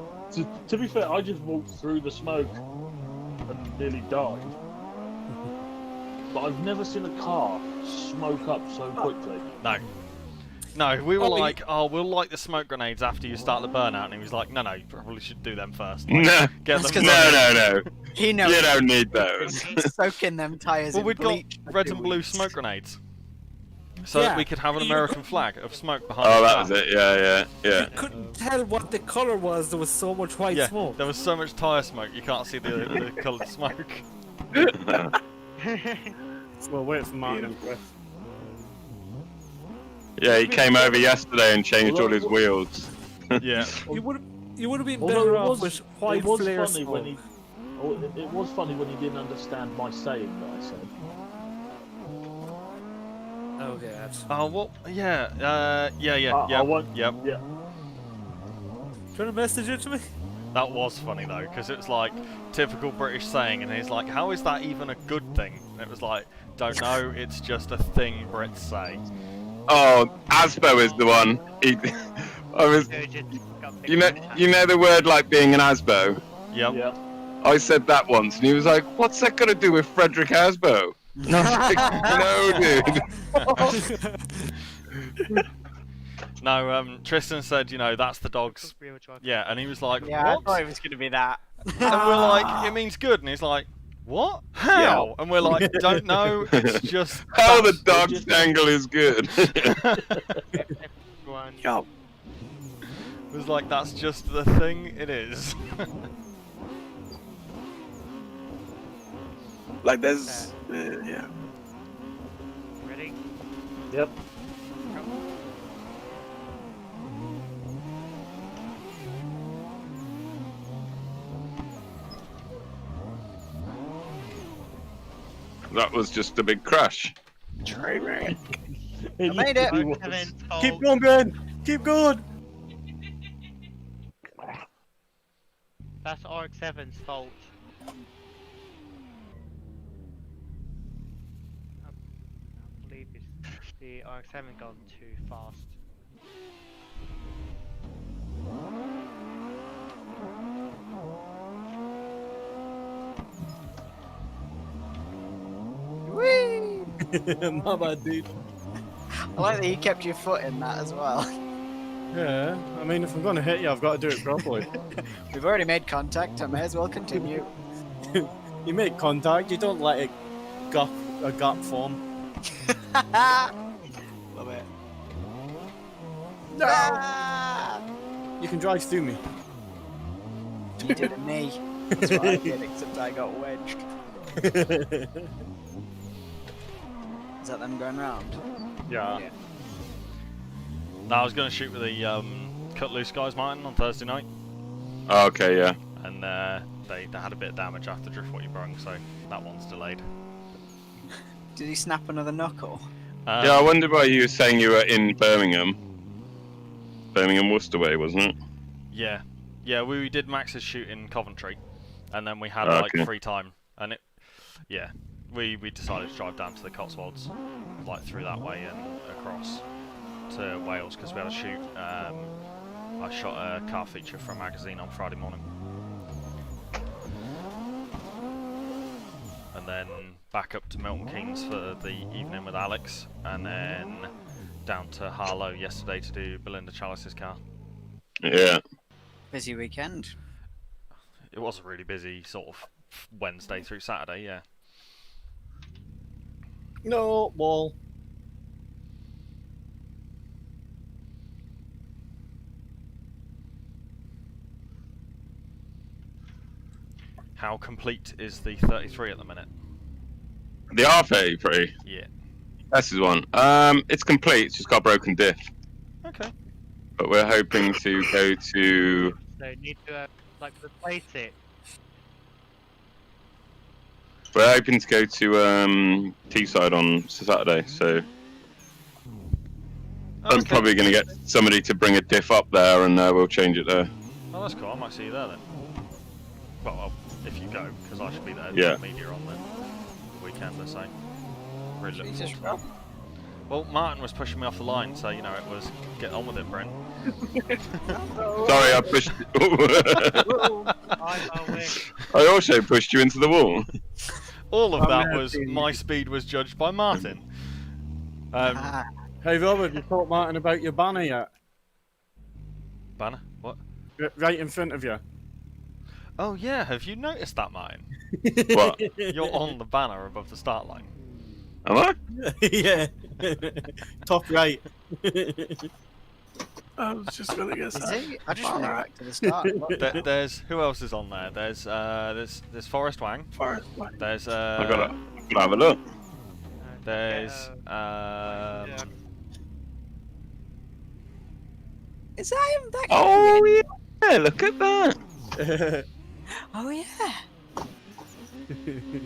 To be fair, I just walked through the smoke and nearly died. But I've never seen a car smoke up so quickly. No. No, we were like, oh, we'll light the smoke grenades after you start the burnout, and he was like, no, you probably should do them first. Like, No, get them no. He knows. You don't need those. He's soaking them tyres Well, in we'd got bleach for red 2 and blue weeks. smoke grenades, so that we could have an American flag of smoke behind. Oh, the that car. was it. Yeah. You couldn't tell what the colour was, there was so much white Yeah, smoke. there was so much tyre smoke, you can't see the coloured smoke. Well, wait for Martin. Yeah, he came over yesterday and changed all his wheels. Yeah. You would have been Although better it off was- with white it was flare funny smoke. when he. It was funny when he didn't understand my saying that I said. Oh, God. Oh, well, yeah, I won't. Yep. Yeah. Trying to message it to me? That was funny though, because it's like typical British saying, and he's like, "How is that even a good thing?" And it was like, "Don't know, it's just a thing Brits say." Oh, Asbo is the one. I was, you know the word like being an Asbo. Yep. Yeah. I said that once, and he was like, "What's that got to do with Frederick Asbo?" And I was like, "No, dude." No, Tristan said, you know, that's the dog's. Yeah, and he was like, Yeah, "What?" I thought it was going to be that. And we're like, "It means good," and he's like, "What? How?" Yeah. And we're like, "Don't know. It's just." How the dog's dangle is good. Yo, It was like, that's just the thing it is. like there's, yeah. Ready? Yep. That was just a big crash. Train wreck. I made it. Keep going, Ben. Keep going. That's RX-7's fault. I believe it's the RX-7 gone too fast. Whee! My bad, dude. I like that you kept your foot in that as well. Yeah, I mean, if I'm going to hit you, I've got to do it properly. We've already made contact. I may as well continue. You make contact, you don't let it a gap form. Love it. No! Ah! You can drive through me. You did a knee. That's what I did, except I got wedged. Is that them going round? Yeah. No, I was going to shoot with the cut loose guys, Martin, on Thursday night, Oh, okay, yeah. and they had a bit of damage after Driftwood brung, so that one's delayed. Did he snap another knuckle? Yeah, I wondered why you were saying you were in Birmingham. Birmingham Worcester way, wasn't it? Yeah, yeah, we did Max's shoot in Coventry, and then we had Oh, like okay. free time, and we decided to drive down to the Cotswolds, like through that way and across to Wales because we had a shoot. I shot a car feature for a magazine on Friday morning, and then back up to Milton Keynes for the evening with Alex, and then down to Harlow yesterday to do Belinda Chalice's car. Yeah. Busy weekend. It was a really busy sort of Wednesday through Saturday, yeah. No, wall. How complete is the 33 at the minute? The R33. Yeah. That's his one. It's complete. It's just got a broken diff. Okay. But we're hoping to go to. So you need to like replace it. We're hoping to go to Teesside on Saturday. So I'm probably going to get somebody to bring a diff up there, and we'll change it there. Oh, that's cool. I might see you there then. Well, if you go, because I should be there. Yeah. Media on the weekend, I say. Really looking Jesus, forward to that. Well, Martin was pushing me off the line, so you know it was get on with it, Brent. Sorry, I pushed. I also pushed you into the wall. All of that was my speed was judged by Martin. Hey Robert, you told Martin about your banner yet? Banner? What? Right in front of you. Oh yeah, have you noticed that, Martin? What? You're on the banner above the start line. Am I? Yeah. Top right. I was just gonna guess Is that. he? I just went back to the start. There's who else is on there? There's Forrest Wang. Forest Wang. There's I've got to have a look. There's Is that him? That Oh yeah, look at that. Oh yeah.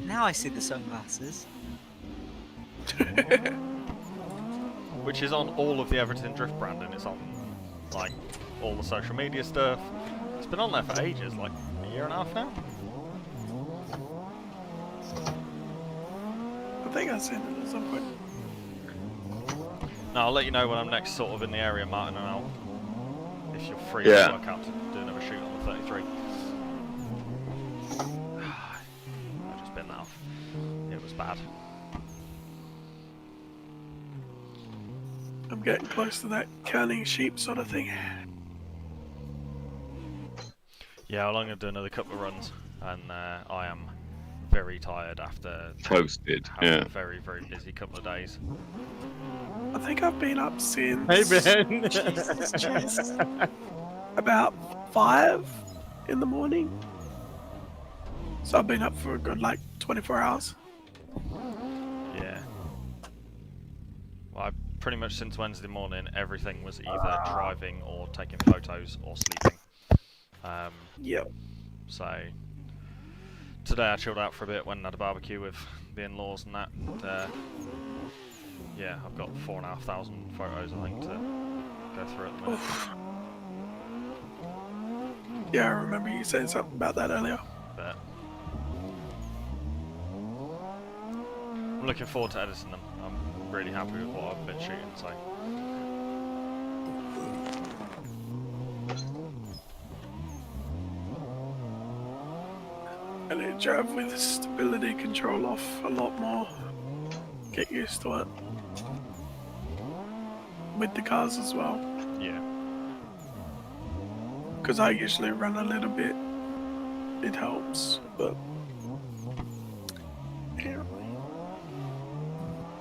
Now I see the sunglasses. which is on all of the Everton Drift branding. It's on like all the social media stuff. It's been on there for ages, like a year and a half now. I think I've seen it at some point. No, I'll let you know when I'm next sort of in the area, Martin, and I'll, if you're free, Yeah. to work out to do another shoot on the 33. I just been that off. It was bad. I'm getting close to that counting sheep sort of thing. Yeah, I'm going to do another couple of runs, and I am very tired after Toasted. having Yeah. a very, very busy couple of days. I think I've been up since Hey Ben. Jesus, Chess. about 5 in the morning. So I've been up for a good like 24 hours. Yeah. Well, pretty much since Wednesday morning, everything was either driving or taking photos or sleeping. Yep. So today I chilled out for a bit, went and had a barbecue with the in-laws and that. And, yeah, I've got 4,500 photos I think to go through at the minute. Yeah, I remember you saying something about that earlier. But I'm looking forward to editing them. I'm really happy with what I've been shooting. So. And it drove with stability control off a lot more. Get used to it. With the cars as well. Yeah. because I usually run a little bit. It helps, but apparently.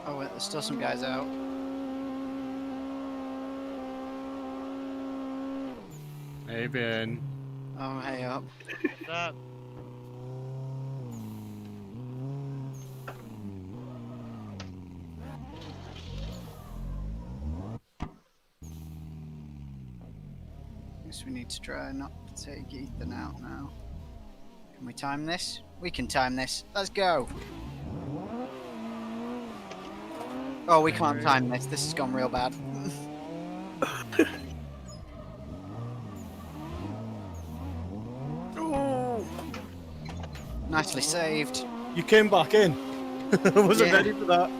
Oh wait, there's still some guys out. Hey, Ben. Oh, hey up. What's up? Guess we need to try not to take Ethan out now. Can we time this? We can time this. Let's go. Oh, we can't time this. This has gone real bad. Oh, Nicely saved. You came back in. I wasn't Yeah. ready for that.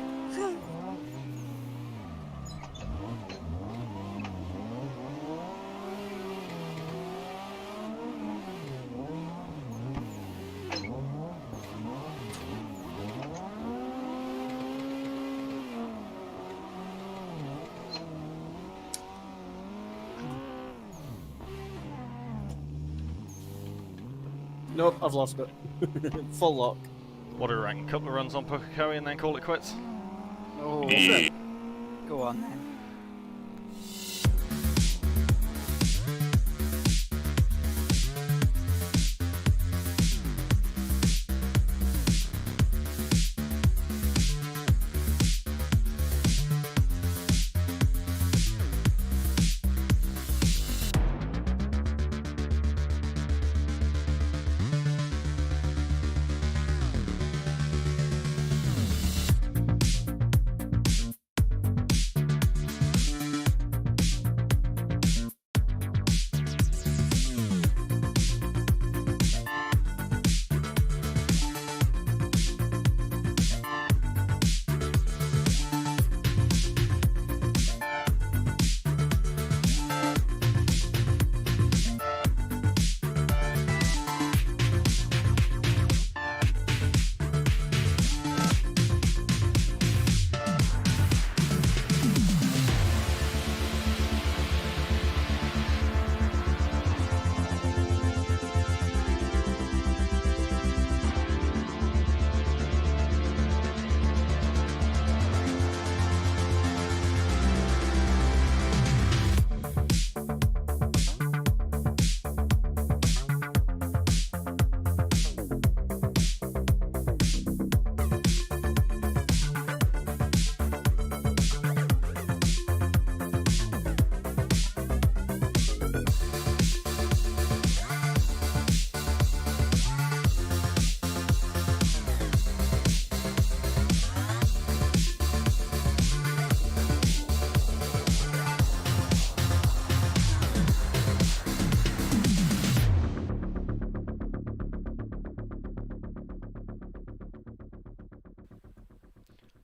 Nope, I've lost it. Full lock. What do you reckon? Couple of runs on Pukekohe and then call it quits? Oh, Yeah. go on then.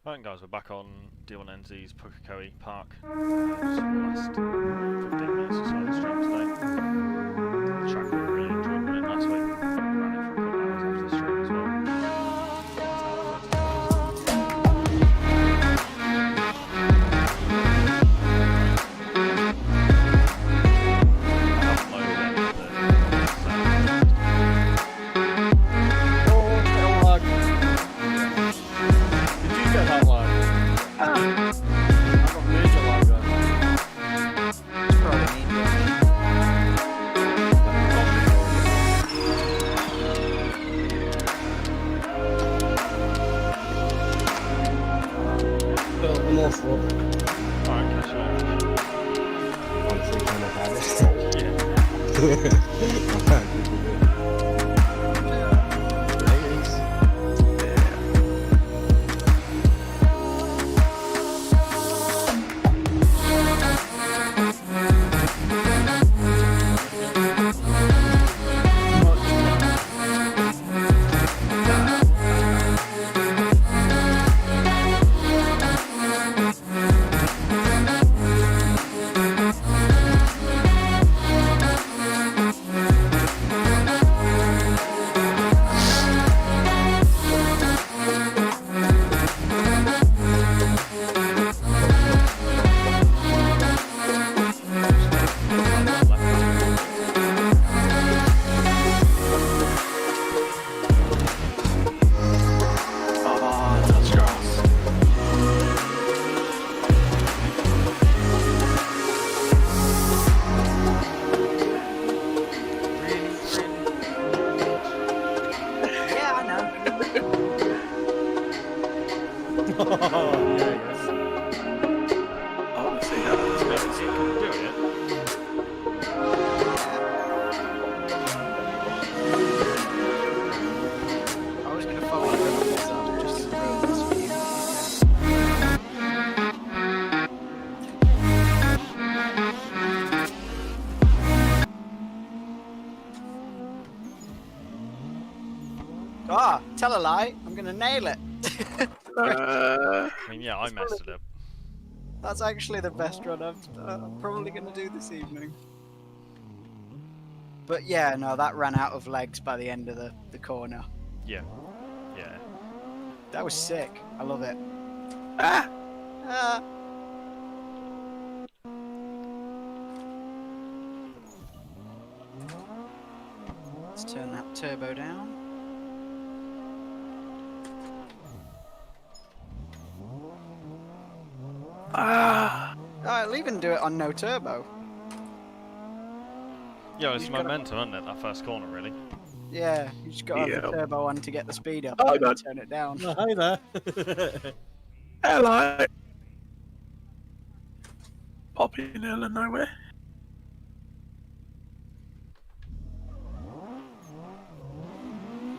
Right guys, we're back on D1NZ's Pukekohe Park. Just for the last 15 minutes or so of the stream today. The track we really enjoyed running last week. Ran it for a couple of hours after the stream as well. yes. Oh, let's see how this It goes. can do it. I was going to follow you up this up just to throw this for you. Ah, tell a lie. I'm going to nail it. I mean, yeah, I messed it up. That's actually the best run I'm probably going to do this evening. But yeah, no, that ran out of legs by the end of the corner. Yeah. Yeah. That was sick. I love it. Ah! Ah. Let's turn that turbo down. Ah! Oh, I'll even do it on no turbo. Yeah, it's You've gotta- momentum, isn't it? That first corner, really. Yeah, you just got to have the Yeah. turbo on to get the speed up. Oh, and then no. turn it down. Oh, hi there. Hello! Popping in the middle of nowhere.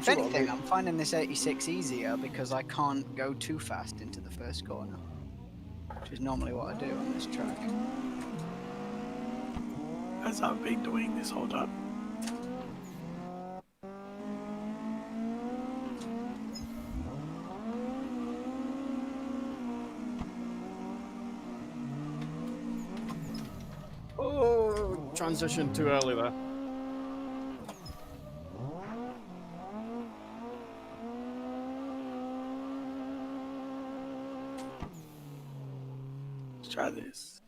If anything, I'm finding this 86 easier because I can't go too fast into the first corner, which is normally what I do on this track. As I've been doing this whole time. Oh, transition too early there. Let's try this.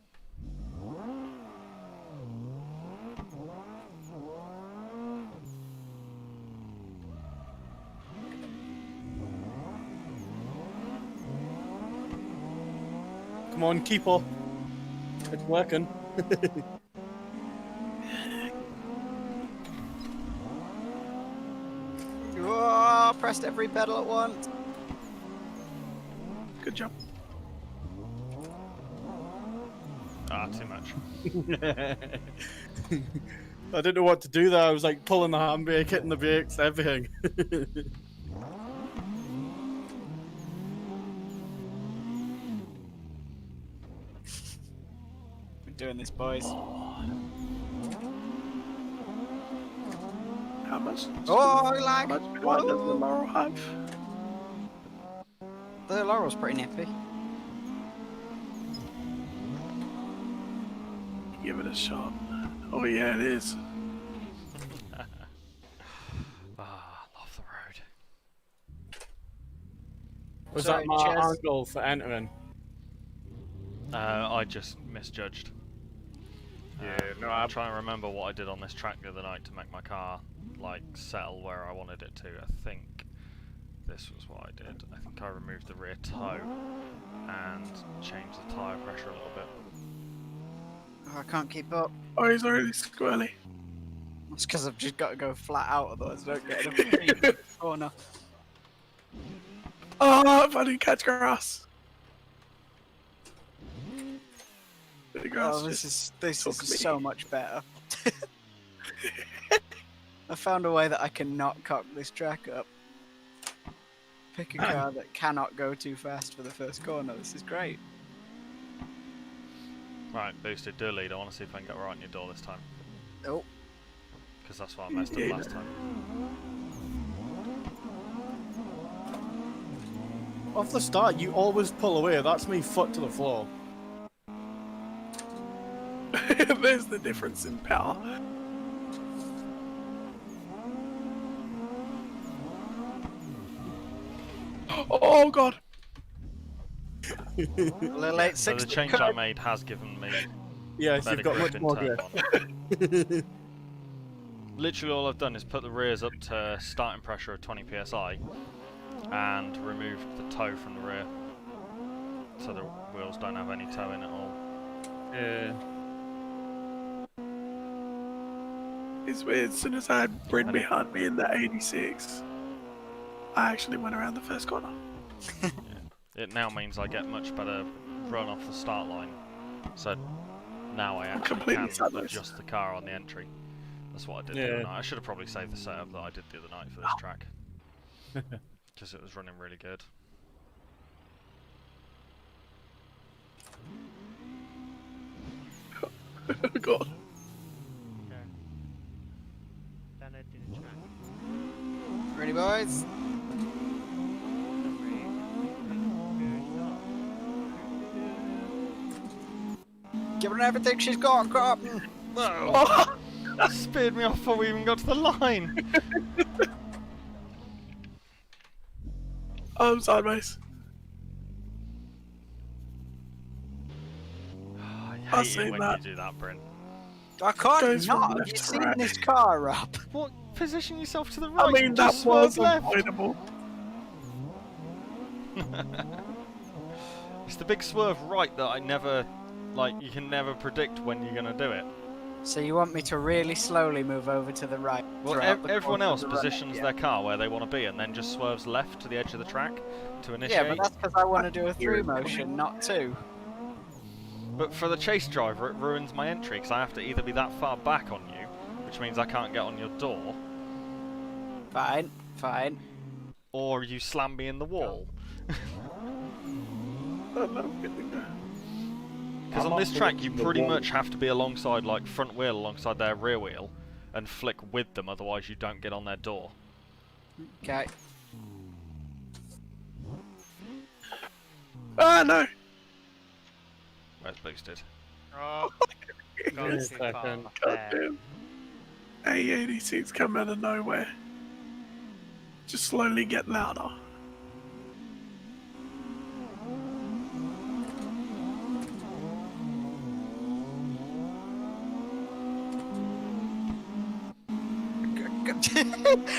Come on, keep up. It's working. Whoa, pressed every pedal at once. Good job. Ah, too much. I didn't know what to do there. I was like pulling the handbrake, hitting the brakes, everything. We're doing this, boys. How much? Oh, I lag. How much flight does the Laurel have? The Laurel's pretty nippy. Give it a shot. Oh yeah, it is. Ah, love the road. Was Sorry, that my Chaz. angle for entering? I just misjudged. Yeah, no, I'm trying to remember what I did on this track the other night to make my car like settle where I wanted it to. I think this was what I did. I think I removed the rear toe and changed the tyre pressure a little bit. Oh, I can't keep up. Oh, he's already squirrely. It's because I've just got to go flat out, otherwise I don't get enough speed in the corner. Oh, if I didn't catch grass. The grass Oh, this took is me. so much better. I found a way that I can not cock this track up. Pick a car that cannot go too fast for the first corner. This is great. Right, boosted, do a lead. I want to see if I can get right on your door this time. Oh, Because that's what I messed up Yeah. last time. Off the start, you always pull away. That's me foot to the floor. There's the difference in power. Oh god. a little 86. So the change I made has given me Yes, better you've got grip much in more turn grip. one. Literally all I've done is put the rears up to starting pressure of 20 psi and removed the toe from the rear so the wheels don't have any toe in at all. Yeah. It's weird. As soon as I had Bryn behind me in the 86, I actually went around the first corner. it now means I get much better run off the start line. So now I actually can adjust the car on the entry. That's what I did the other night. I should have probably saved the setup that I did the other night for this track. Because it was running really good. Oh god. Ready, boys? Give her everything she's got, Captain. No! Oh. Speared me off before we even got to the line. I'm sideways. I hate it when you do that, Bryn. I can't Goes from not. left You've to seen right. this car up. What? Position yourself to the right. I mean, that just was swerve left. avoidable. It's the big swerve right that I never, like, you can never predict when you're gonna do it. So you want me to really slowly move over to the right? Well, everyone else positions their car where they want to be and then just swerves left to the edge of the track to initiate. Yeah, but that's because I want to do a through motion, not two. But for the chase driver, it ruins my entry because I have to either be that far back on you, which means I can't get on your door. Fine, fine. Or you slam me in the wall. Because on this track, you pretty much have to be alongside, like, front wheel alongside their rear wheel and flick with them, otherwise you don't get on their door. Okay. Ah, no! Where's boosted? Oh, gone too far God there. damn. A86 come out of nowhere. Just slowly get louder.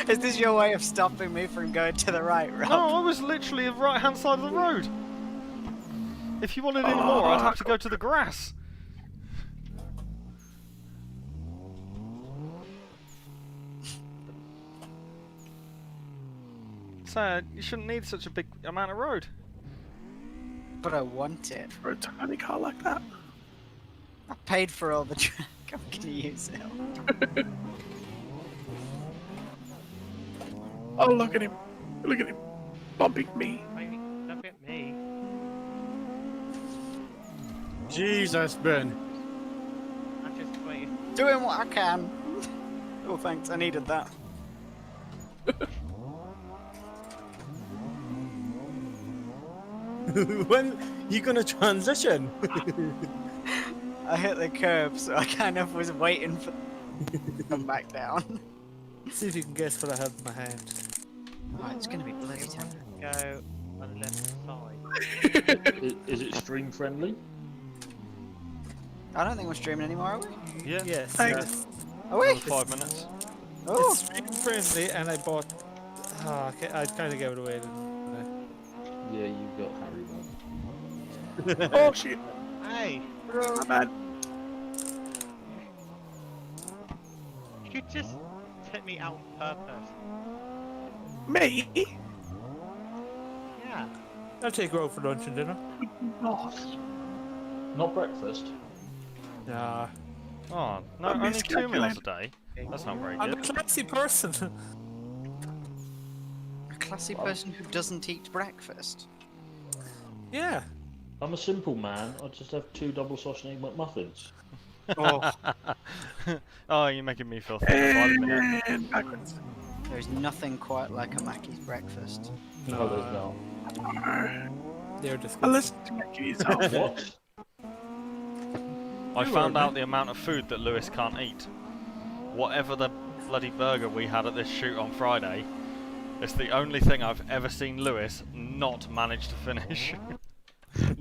Is this your way of stopping me from going to the right, Rob? No, I was literally the right-hand side of the road. If you wanted any more, I'd have to go to the grass. So, you shouldn't need such a big amount of road. But I want it. For a tiny car like that. I paid for all the track. I'm gonna use it. Oh, look at him. Look at him. Bumping me. Wait, look at me. Jesus, Ben. I'm just waiting. Doing what I can. Oh, thanks. I needed that. When you gonna transition? I hit the curb, so I kind of was waiting for to come back down. See if you can guess what I have in my hand. Oh, it's gonna be bloody tough. Go on the left side. Is it stream friendly? I don't think we're streaming anymore, are we? Yeah. Yes. Thanks. Are we? Another 5 minutes. Oh, It's stream friendly, and I bought. Oh, okay, I kind of gave it away, didn't Yeah, you got Harry one. Oh, shit. Hey, My bad. you just took me out on purpose. Me? Yeah. I? I'll take her out for lunch and dinner. Not breakfast. Nah. Oh, no, I'm only 2 meals a miscalculated. day. That's not very I'm a good. classy person. a classy person who doesn't eat breakfast. Yeah. I'm a simple man. I just have 2 double sausage and egg McMuffins. Oh, Oh, you're making me feel thin by the minute. and backwards. There's nothing quite like a Mackey's breakfast. No, there's not. They're just. Unless you make it yourself. What? I found out the amount of food that Lewis can't eat. Whatever the bloody burger we had at this shoot on Friday, it's the only thing I've ever seen Lewis not manage to finish.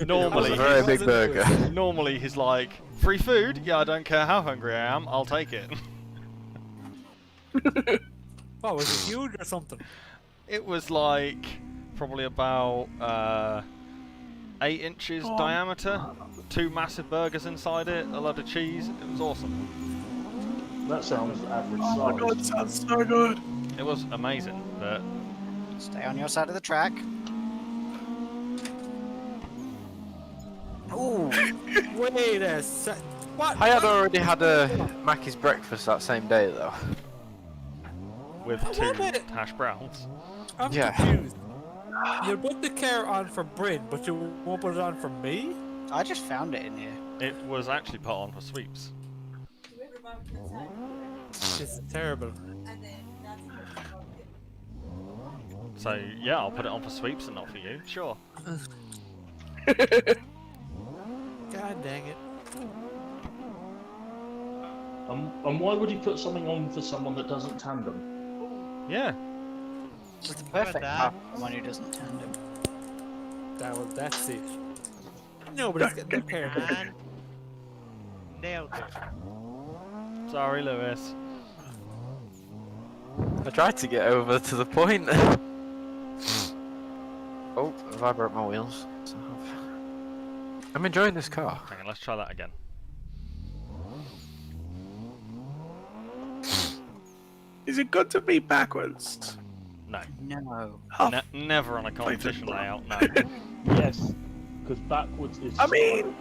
Normally, It was a very big burger. Normally he's like, free food? Yeah, I don't care how hungry I am, I'll take it. Oh, was it huge or something? It was like probably about 8 inches diameter, 2 massive burgers inside it, a load of cheese. It was awesome. That sounds average Oh my god, size. sounds so good. It was amazing, but Stay on your side of the track. Ooh. Wait a sec. What? I had already had a Mackey's breakfast that same day though. With What 2 about it? hash browns. I'm Yeah. confused. You'll put the car on for Bryn, but you won't put it on for me? I just found it in here. It was actually put on for sweeps. This is terrible. So yeah, I'll put it on for sweeps and not for you. Sure. God dang it. And why would he put something on for someone that doesn't tandem? Yeah. It's the perfect car for someone who doesn't tandem. That's it. Nobody's getting their pair. And nailed it. Sorry, Lewis. I tried to get over to the point. Oh, have I broke my wheels? I'm enjoying this car. Hang on, let's try that again. Is it good to be backwards? No. No. Oh, Never on a competition layout, no. Yes, because backwards is. I mean,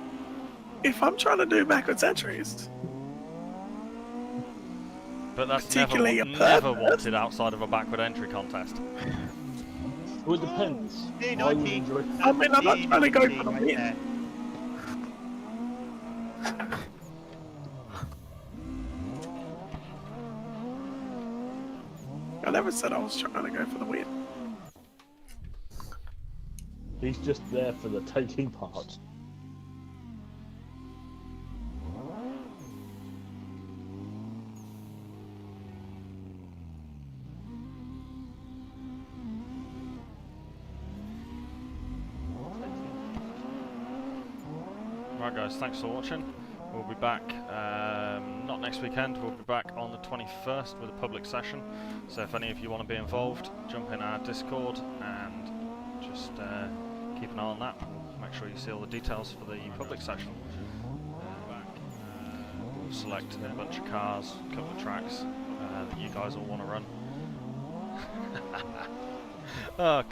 if I'm trying to do backwards entries, But that's particularly a never purpose. wanted outside of a backward entry contest. Well, it depends. Hey, I would 90. enjoy. I mean, I'm not trying to go for the Right win. there. I never said I was trying to go for the win. He's just there for the taking part. Right guys, thanks for watching. We'll be back, not next weekend, we'll be back on the 21st with a public session. So if any of you want to be involved, jump in our Discord and just keep an eye on that. Make sure you see all the details for the public session. We've selected a bunch of cars, a couple of tracks that you guys all want to run. Oh,